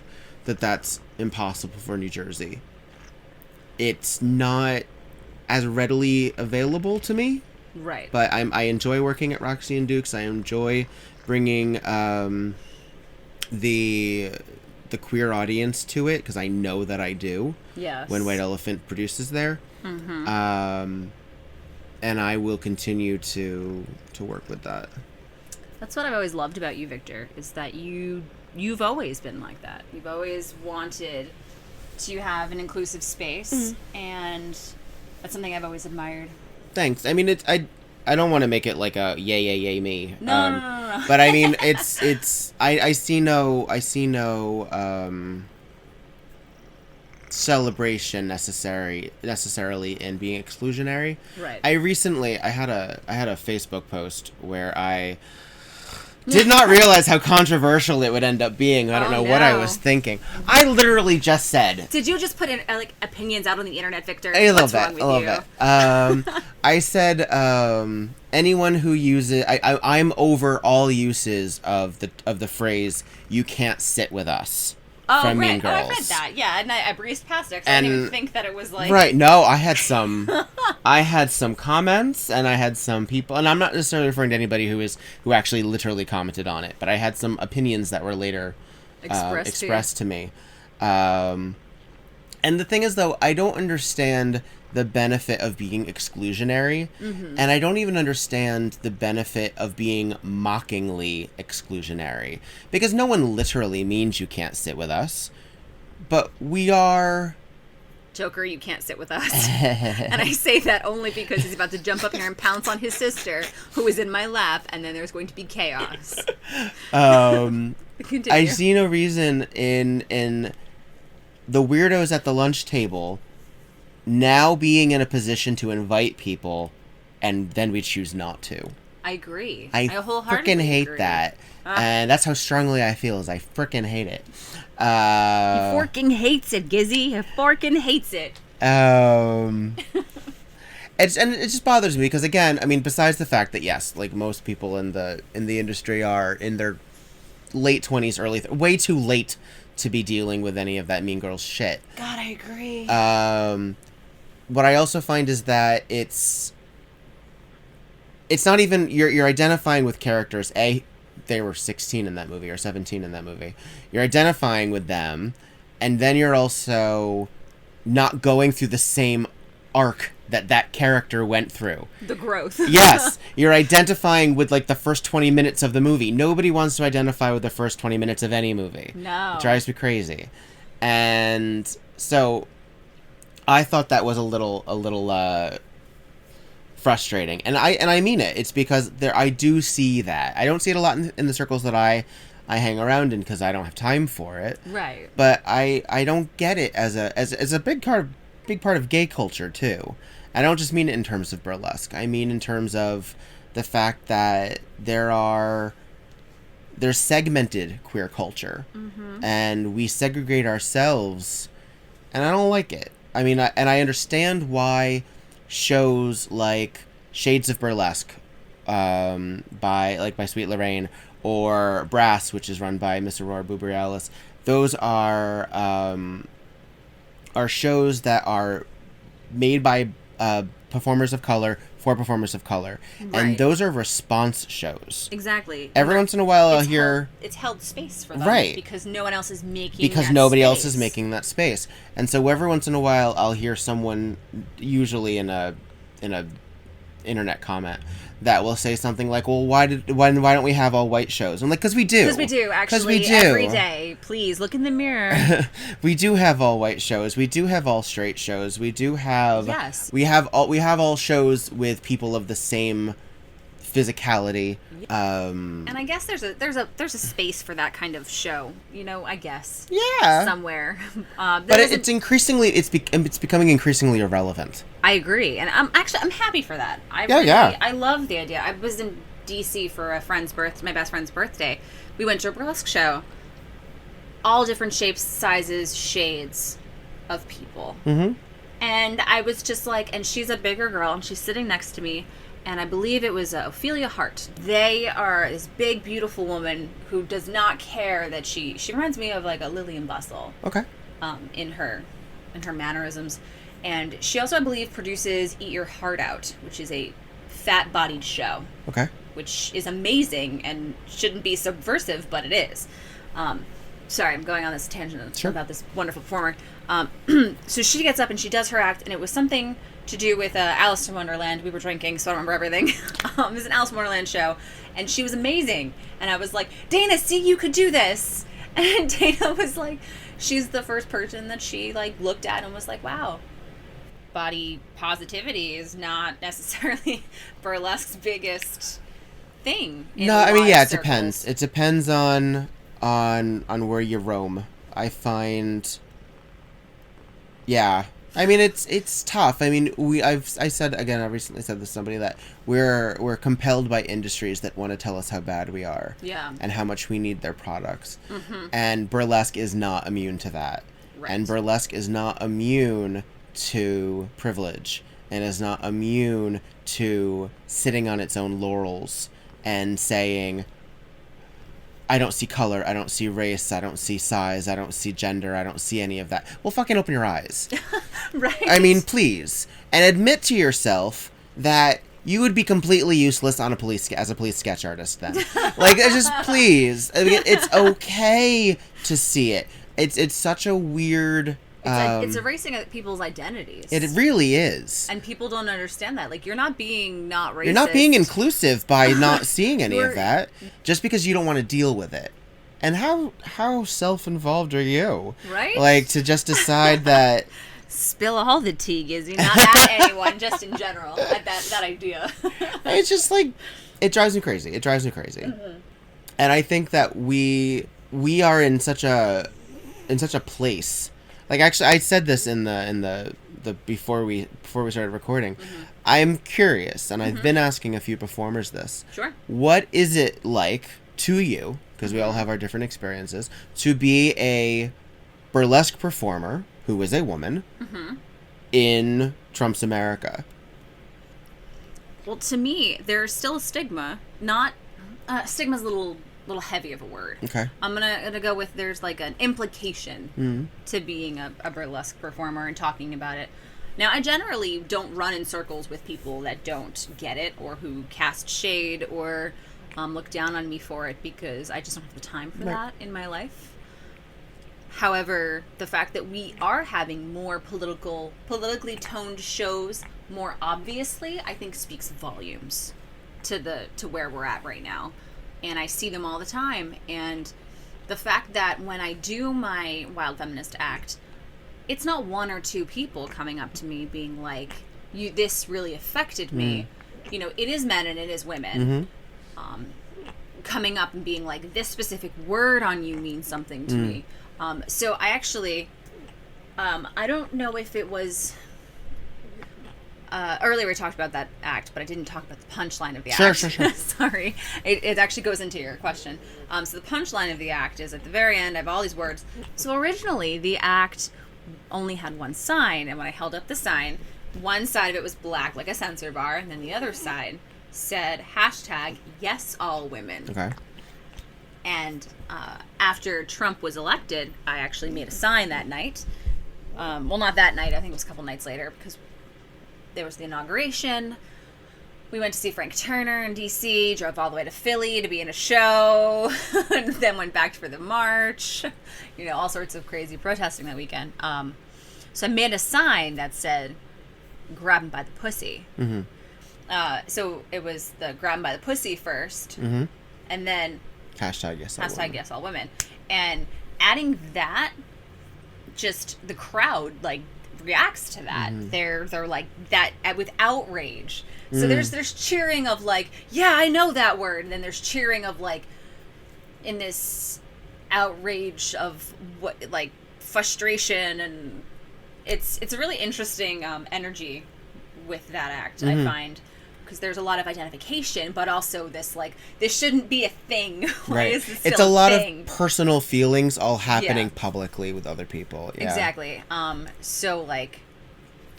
that that's impossible for New Jersey. It's not as readily available to me. Right. But I enjoy working at Roxy and Duke's. I enjoy bringing the queer audience to it, because I know that I do. Yes. When White Elephant produces there. And I will continue to work with that.
That's what I've always loved about you, Victor, is that you've always been like that. You've always wanted to have an inclusive space, and that's something I've always admired. Thanks.
I mean, I don't want to make it like a yay me.
No.
But I mean, it's I see no celebration necessarily in being exclusionary. Right. I had a Facebook post where I did not realize how controversial it would end up being. I don't know what I was thinking. I literally just said...
Did you just put in, opinions out on the internet, Victor?
A little bit. I said, anyone who uses... I'm over all uses of the phrase, "you can't sit with us." From Mean Girls.
I read that, yeah, and I breezed past it, because I didn't even think that it was like...
Right, no, I had some comments, and I had some people, and I'm not necessarily referring to anybody who actually literally commented on it, but I had some opinions that were later expressed to me. And the thing is, though, I don't understand the benefit of being exclusionary, and I don't even understand the benefit of being mockingly exclusionary, because no one literally means you can't sit with us, but we are...
Joker, you can't sit with us. And I say that only because he's about to jump up here and pounce on his sister, who is in my lap, and then there's going to be chaos.
I see no reason in the weirdos at the lunch table now being in a position to invite people, and then we choose not to.
I agree.
I
wholeheartedly
freaking hate
agree.
that. And that's how strongly I feel, is I freaking hate it.
He forking hates it, Gizzy. He forking hates it.
It just bothers me because, again, I mean, besides the fact that, yes, like most people in the industry are in their late 20s, way too late to be dealing with any of that Mean Girls shit.
God, I agree.
What I also find is that it's not even, you're identifying with characters. They were 16 in that movie or 17 in that movie. You're identifying with them, and then you're also not going through the same arc that character went through.
The growth.
Yes. You're identifying with, like, the first 20 minutes of the movie. Nobody wants to identify with the first 20 minutes of any movie.
No.
It drives me crazy. And so I thought that was a little frustrating. And I mean it. It's because I do see that. I don't see it a lot in the circles that I hang around in because I don't have time for it.
Right.
But I don't get it as a big part of gay culture too. I don't just mean it in terms of burlesque. I mean in terms of the fact that there's segmented queer culture, and we segregate ourselves, and I don't like it. I mean, I understand why shows like Shades of Burlesque, by Sweet Lorraine, or Brass, which is run by Miss Aurora Borealis, those are shows that are made by performers of color for performers of color. Right. And those are response shows.
Exactly.
Every once in a while I'll hear...
It's held space for them.
Right.
Because no one else is making
Because nobody else is making that space. And so every once in a while I'll hear someone, usually in a internet comment, that will say something like, well, why don't we have all white shows? I'm like, because we do. Because
we do, actually. Every day. Please, look in the mirror.
We do have all white shows. We do have all straight shows. We do have...
Yes.
We have all shows with people of the same physicality.
And I guess there's a space for that kind of show, I guess.
Yeah.
Somewhere.
But it's becoming increasingly irrelevant.
I agree. And I'm happy for that. I love the idea. I was in DC for my best friend's birthday. We went to a burlesque show. All different shapes, sizes, shades of people. Mm-hmm. And I was just like, and she's a bigger girl, and she's sitting next to me. And I believe it was Ophelia Hart. They are this big, beautiful woman who does not care that she reminds me of like a Lillian Bustle.
Okay.
In her mannerisms. And she also, I believe, produces Eat Your Heart Out, which is a fat-bodied show. Okay. Which is amazing and shouldn't be subversive, but it is. Sorry, I'm going on this tangent about this wonderful performer. So she gets up and she does her act, and it was something to do with Alice in Wonderland. We were drinking, so I don't remember everything. It was an Alice in Wonderland show, and she was amazing. And I was like, Dana, see, you could do this. And Dana was like, she's the first person that she like looked at and was like, wow, body positivity is not necessarily burlesque's biggest thing.
No, I mean, yeah, it depends. It depends on where you roam. I find, yeah. I mean, it's tough. I mean, I recently said this to somebody that we're compelled by industries that want to tell us how bad we are. Yeah. And how much we need their products. Mm-hmm. And burlesque is not immune to that. Right. And burlesque is not immune to privilege and is not immune to sitting on its own laurels and saying, I don't see color, I don't see race, I don't see size, I don't see gender, I don't see any of that. Well, fucking open your eyes. Right. I mean, please. And admit to yourself that you would be completely useless on as a police sketch artist then. Like, just please. I mean, it's okay to see it. It's such a weird...
It's erasing people's identities.
It really is.
And people don't understand that. Like, you're not being not racist.
You're not being inclusive by not seeing any of that, just because you don't want to deal with it. And how self-involved are you? Right? Like, to just decide that...
Spill all the tea, Gizzy. Not at anyone, just in general. At that idea.
It's just, like... It drives me crazy. Mm-hmm. And I think that we are in such a place... Like, actually, I said this in the before we started recording. I'm curious, and I've been asking a few performers this.
Sure.
What is it like to you, because we all have our different experiences, to be a burlesque performer who is a woman in Trump's America?
Well, to me, there's still a stigma. Not stigma's a little heavy of a word.
Okay.
I'm gonna go with there's like an implication to being a burlesque performer and talking about it. Now, I generally don't run in circles with people that don't get it or who cast shade or look down on me for it, because I just don't have the time for that in my life. However, the fact that we are having more politically toned shows more obviously, I think speaks volumes to where we're at right now. And I see them all the time. And the fact that when I do my Wild Feminist act, it's not one or two people coming up to me being like, this really affected me. You know, it is men and it is women. Coming up and being like, this specific word on you means something to me. So I actually, I don't know if it was, earlier we talked about that act, but I didn't talk about the punchline of the act.
Sure.
Sorry. It actually goes into your question. So the punchline of the act is at the very end, I have all these words. So originally the act only had one sign, and when I held up the sign, one side of it was black like a censor bar, and then the other side said #yes all women.
Okay.
And after Trump was elected, I actually made a sign that night. Well, not that night, I think it was a couple nights later, because there was the inauguration. We went to see Frank Turner in D.C., drove all the way to Philly to be in a show, and then went back for the march. You know, all sorts of crazy protesting that weekend. So I made a sign that said, grab him by the pussy. So it was the grab him by the pussy first, and then
#yes
all women. And adding that, just the crowd, like, reacts to that. They're like that with outrage. So there's cheering of like, yeah, I know that word, and then there's cheering of like, in this outrage of what, like, frustration, and it's a really interesting energy with that act. I find, because there's a lot of identification, but also this like, this shouldn't be a thing. Why is this still
it's a lot
thing?
of personal feelings all happening publicly with other people. Yeah.
Exactly. So like,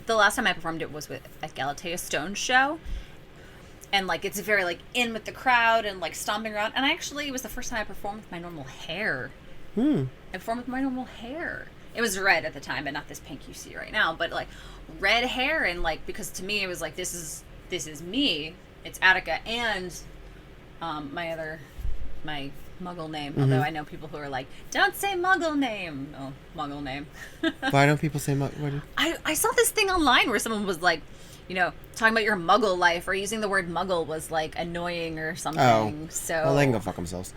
the last time I performed it was with at Galatea Stone's show, and like, it's very like in with the crowd and like stomping around. And actually, it was the first time I performed with my normal hair. I performed with my normal hair. It was red at the time, but not this pink you see right now. But like, red hair, and like, because to me it was like, this is me. It's Attica and my Muggle name. Although I know people who are like, don't say Muggle name. Oh, Muggle name.
Why don't people say Muggle?
I saw this thing online where someone was like, you know, talking about your Muggle life, or using the word Muggle was like annoying or something.
Oh,
so
well, they can go fuck themselves.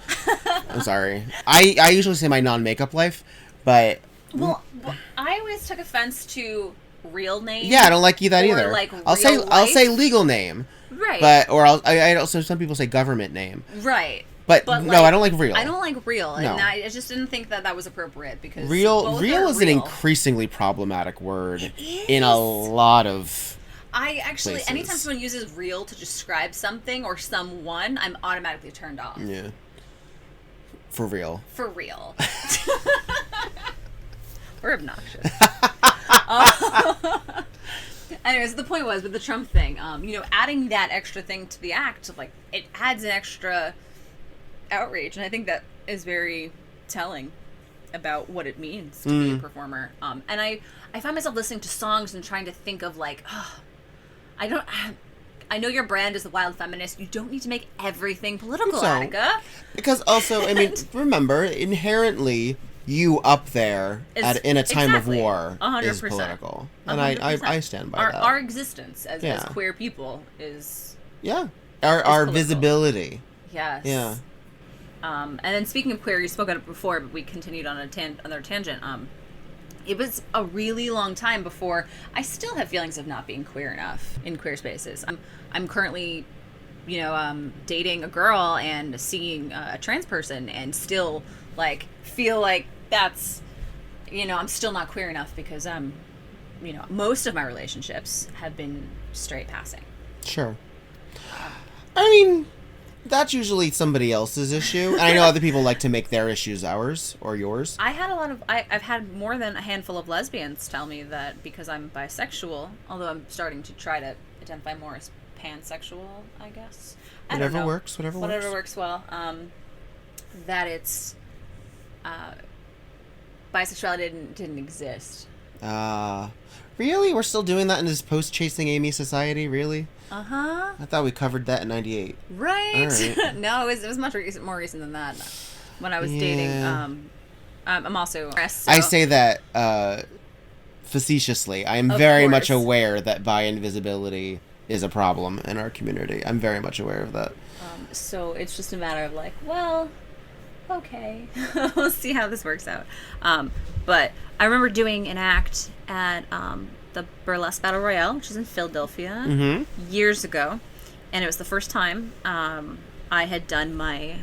I'm sorry. I usually say my non-makeup life, but
well, I always took offense to real name.
Yeah, I don't like that
or
either.
Like,
I'll say legal name.
Right.
But I also, some people say government name.
Right.
But
no,
like, I don't like real.
I don't like real,
No.
and I just didn't think that was appropriate, because
real is an increasingly problematic word in a lot of
I actually,
places.
anytime someone uses real to describe something or someone, I'm automatically turned off.
Yeah. For real.
For real. We're obnoxious. Anyways, the point was with the Trump thing, you know, adding that extra thing to the act, like, it adds an extra outrage, and I think that is very telling about what it means to be a performer. And I find myself listening to songs and trying to think of like, I know your brand is the Wild Feminist. You don't need to make everything political, Attica.
Because also, I mean, remember, inherently, you up there in a time of war
100%.
is political. And
100%.
I stand by that.
Our existence as queer people is...
Yeah. Our visibility.
Yes.
Yeah.
And then speaking of queer, you spoke on it before, but we continued on another tangent. It was a really long time before I still have feelings of not being queer enough in queer spaces. I'm currently, you know, dating a girl and seeing a trans person, and still like feel like that's, you know, I'm still not queer enough, because you know, most of my relationships have been straight passing.
Sure. I mean, that's usually somebody else's issue. And I know other people like to make their issues ours or yours.
I've had more than a handful of lesbians tell me that because I'm bisexual, although I'm starting to try to identify more as pansexual, I guess.
Whatever works.
Whatever works well. That it's bisexuality didn't exist.
Really? We're still doing that in this post-Chasing Amy society? Really?
Uh-huh.
I thought we covered that in 98.
Right.
Right.
No, it was much more recent than that. When I was dating, I'm also... So.
I say that facetiously. I am very much aware that bi invisibility is a problem in our community. I'm very much aware of that.
So it's just a matter of like, well, okay, we'll see how this works out. But I remember doing an act at the Burlesque Battle Royale, which is in Philadelphia, years ago. And it was the first time I had done my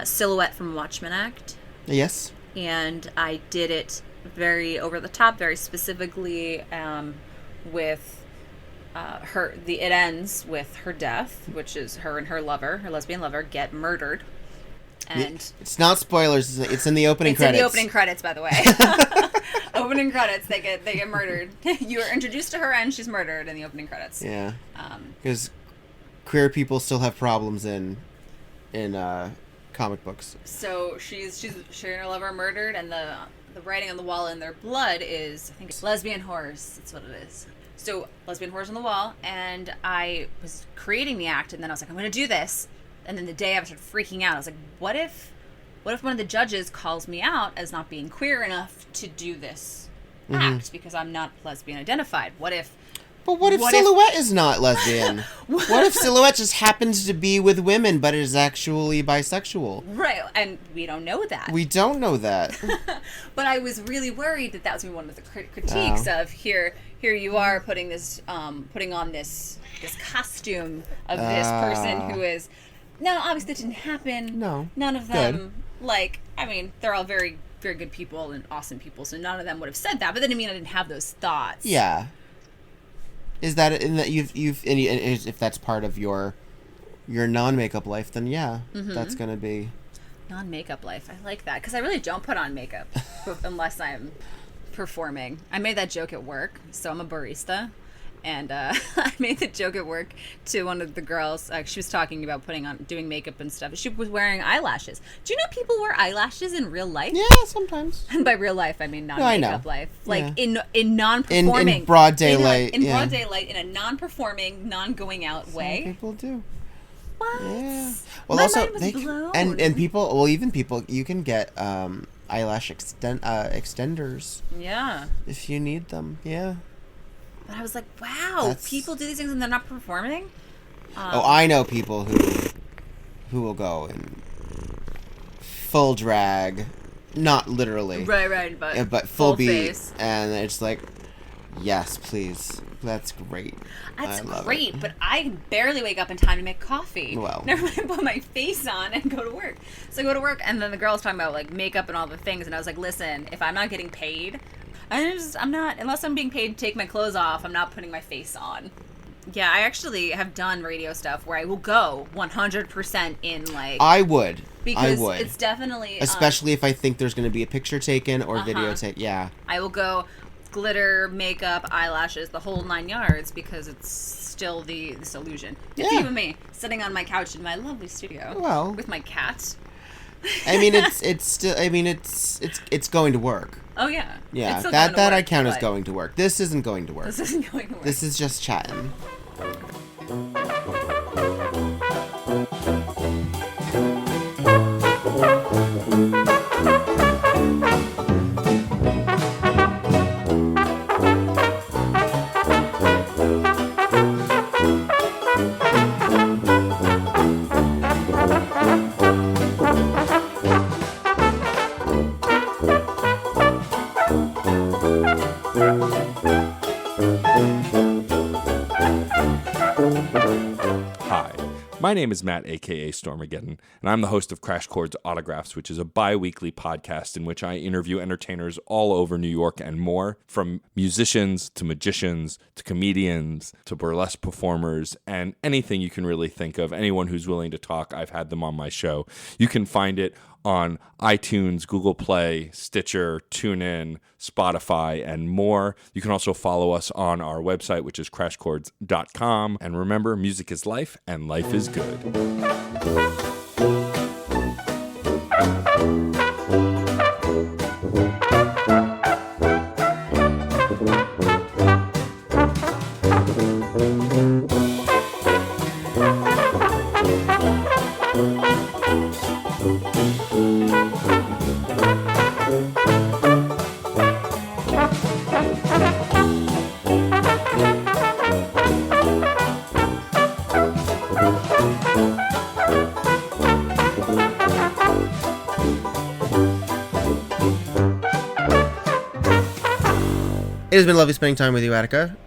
silhouette from Watchmen act.
Yes.
And I did it very over the top, very specifically with it ends with her death, which is her and her lover, her lesbian lover, get murdered. And
it's not spoilers. It's in the opening credits.
It's in the opening credits, by the way. Opening credits. They get murdered. You are introduced to her, and she's murdered in the opening credits.
Yeah. Because queer people still have problems in comic books.
So she and her lover are murdered, and the writing on the wall in their blood is, I think it's lesbian horrors. That's what it is. So lesbian horrors on the wall, and I was creating the act, and then I was like, I'm going to do this. And then the day I started freaking out, I was like, what if one of the judges calls me out as not being queer enough to do this act because I'm not lesbian identified? What if Silhouette is not lesbian? What if Silhouette just happens to be with women but is actually bisexual? Right, and we don't know that. We don't know that. But I was really worried that was one of the critiques of here you are putting on this costume of this person who is... No, obviously that didn't happen. No. None of them, they're all very, very good people and awesome people, so none of them would have said that, but that didn't mean I didn't have those thoughts. Yeah. Is that in that you've if that's part of your non-makeup life, then yeah, that's going to be... Non-makeup life, I like that, because I really don't put on makeup unless I'm performing. I made that joke at work, so I'm a barista. And I made the joke at work to one of the girls. She was talking about doing makeup and stuff. She was wearing eyelashes. Do you know people wear eyelashes in real life? Yeah, sometimes. And by real life, I mean non-makeup life. Like in non-performing. In broad daylight. In broad daylight, in a non-performing, non-going out way. Some people do. What? Yeah. Well, my mind was blown. And people, well, even people, you can get eyelash extenders. Yeah. If you need them, yeah. But I was like, wow, people do these things and they're not performing? I know people who will go in full drag, not literally. Right, but full beat. Face. And it's like, yes, please. That's great. That's great, but I can barely wake up in time to make coffee. Well. Never mind put my face on and go to work. So I go to work, and then the girl was talking about, like, makeup and all the things, and I was like, listen, if I'm not getting paid... I'm not, unless I'm being paid to take my clothes off, I'm not putting my face on. Yeah, I actually have done radio stuff where I will go 100% in, like... I would. Because it's definitely... Especially if I think there's going to be a picture taken or video taken, yeah. I will go glitter, makeup, eyelashes, the whole 9 yards, because it's still this illusion. It's even me, sitting on my couch in my lovely studio with my cat. I mean, it's going to work. Oh, yeah. Yeah, that I count as going to work. This isn't going to work. This isn't going to work. This is just chatting.
My name is Matt, aka Stormageddon, and I'm the host of Crash Chords Autographs, which is a bi-weekly podcast in which I interview entertainers all over New York and more, from musicians to magicians to comedians to burlesque performers and anything you can really think of. Anyone who's willing to talk, I've had them on my show. You can find it on iTunes, Google Play, Stitcher, TuneIn, Spotify, and more. You can also follow us on our website, which is crashchords.com. And remember, music is life, and life is good.
It has been lovely spending time with you, Attica.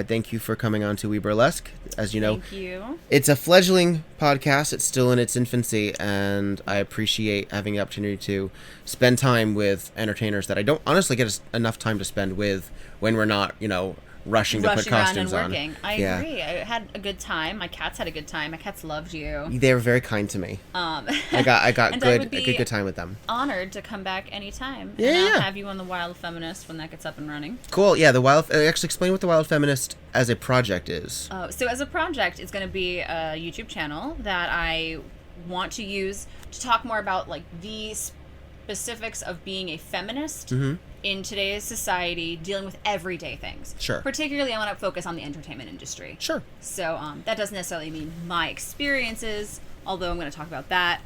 Thank you for coming on to WEBurlesque. As you know,
Thank you.
It's a fledgling podcast. It's still in its infancy, and I appreciate having the opportunity to spend time with entertainers that I don't honestly get enough time to spend with when we're not, rushing to put costumes
around and
on.
working. I agree. I had a good time. My cats had a good time. My cats loved you.
They were very kind to me. I got a good time with them.
Honored to come back anytime.
Yeah,
and I'll have you on the Wild Feminist when that gets up and running.
Cool. Yeah, the Wild. Actually, explain what the Wild Feminist as a project is.
So as a project, it's going to be a YouTube channel that I want to use to talk more about like the specifics of being a feminist in today's society, dealing with everyday things.
Sure.
Particularly, I want to focus on the entertainment industry.
Sure.
So that doesn't necessarily mean my experiences, although I'm going to talk about that,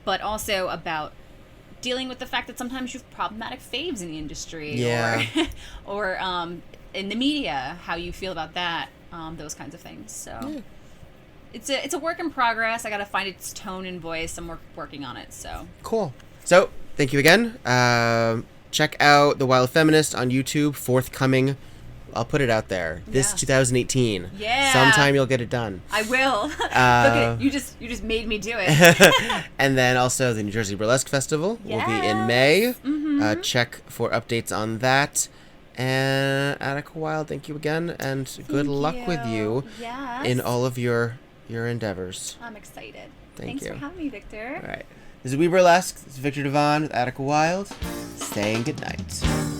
but also about dealing with the fact that sometimes you have problematic faves in the industry, or in the media, how you feel about that, those kinds of things. So it's a work in progress. I got to find its tone and voice. I'm working on it. So
cool. So thank you again. Check out The Wild Feminist on YouTube, forthcoming. I'll put it out there. This 2018.
Yeah.
Sometime you'll get it done.
I will. Look at it. You just made me do it.
And then also the New Jersey Burlesque Festival will be in May. Check for updates on that. And Attica Wilde, thank you again, and good luck with you in all of your endeavors.
I'm excited.
Thanks
for having me, Victor.
All right. This is WEBurlesque. This is Viktor Devonne with Attica Wilde. Saying good night.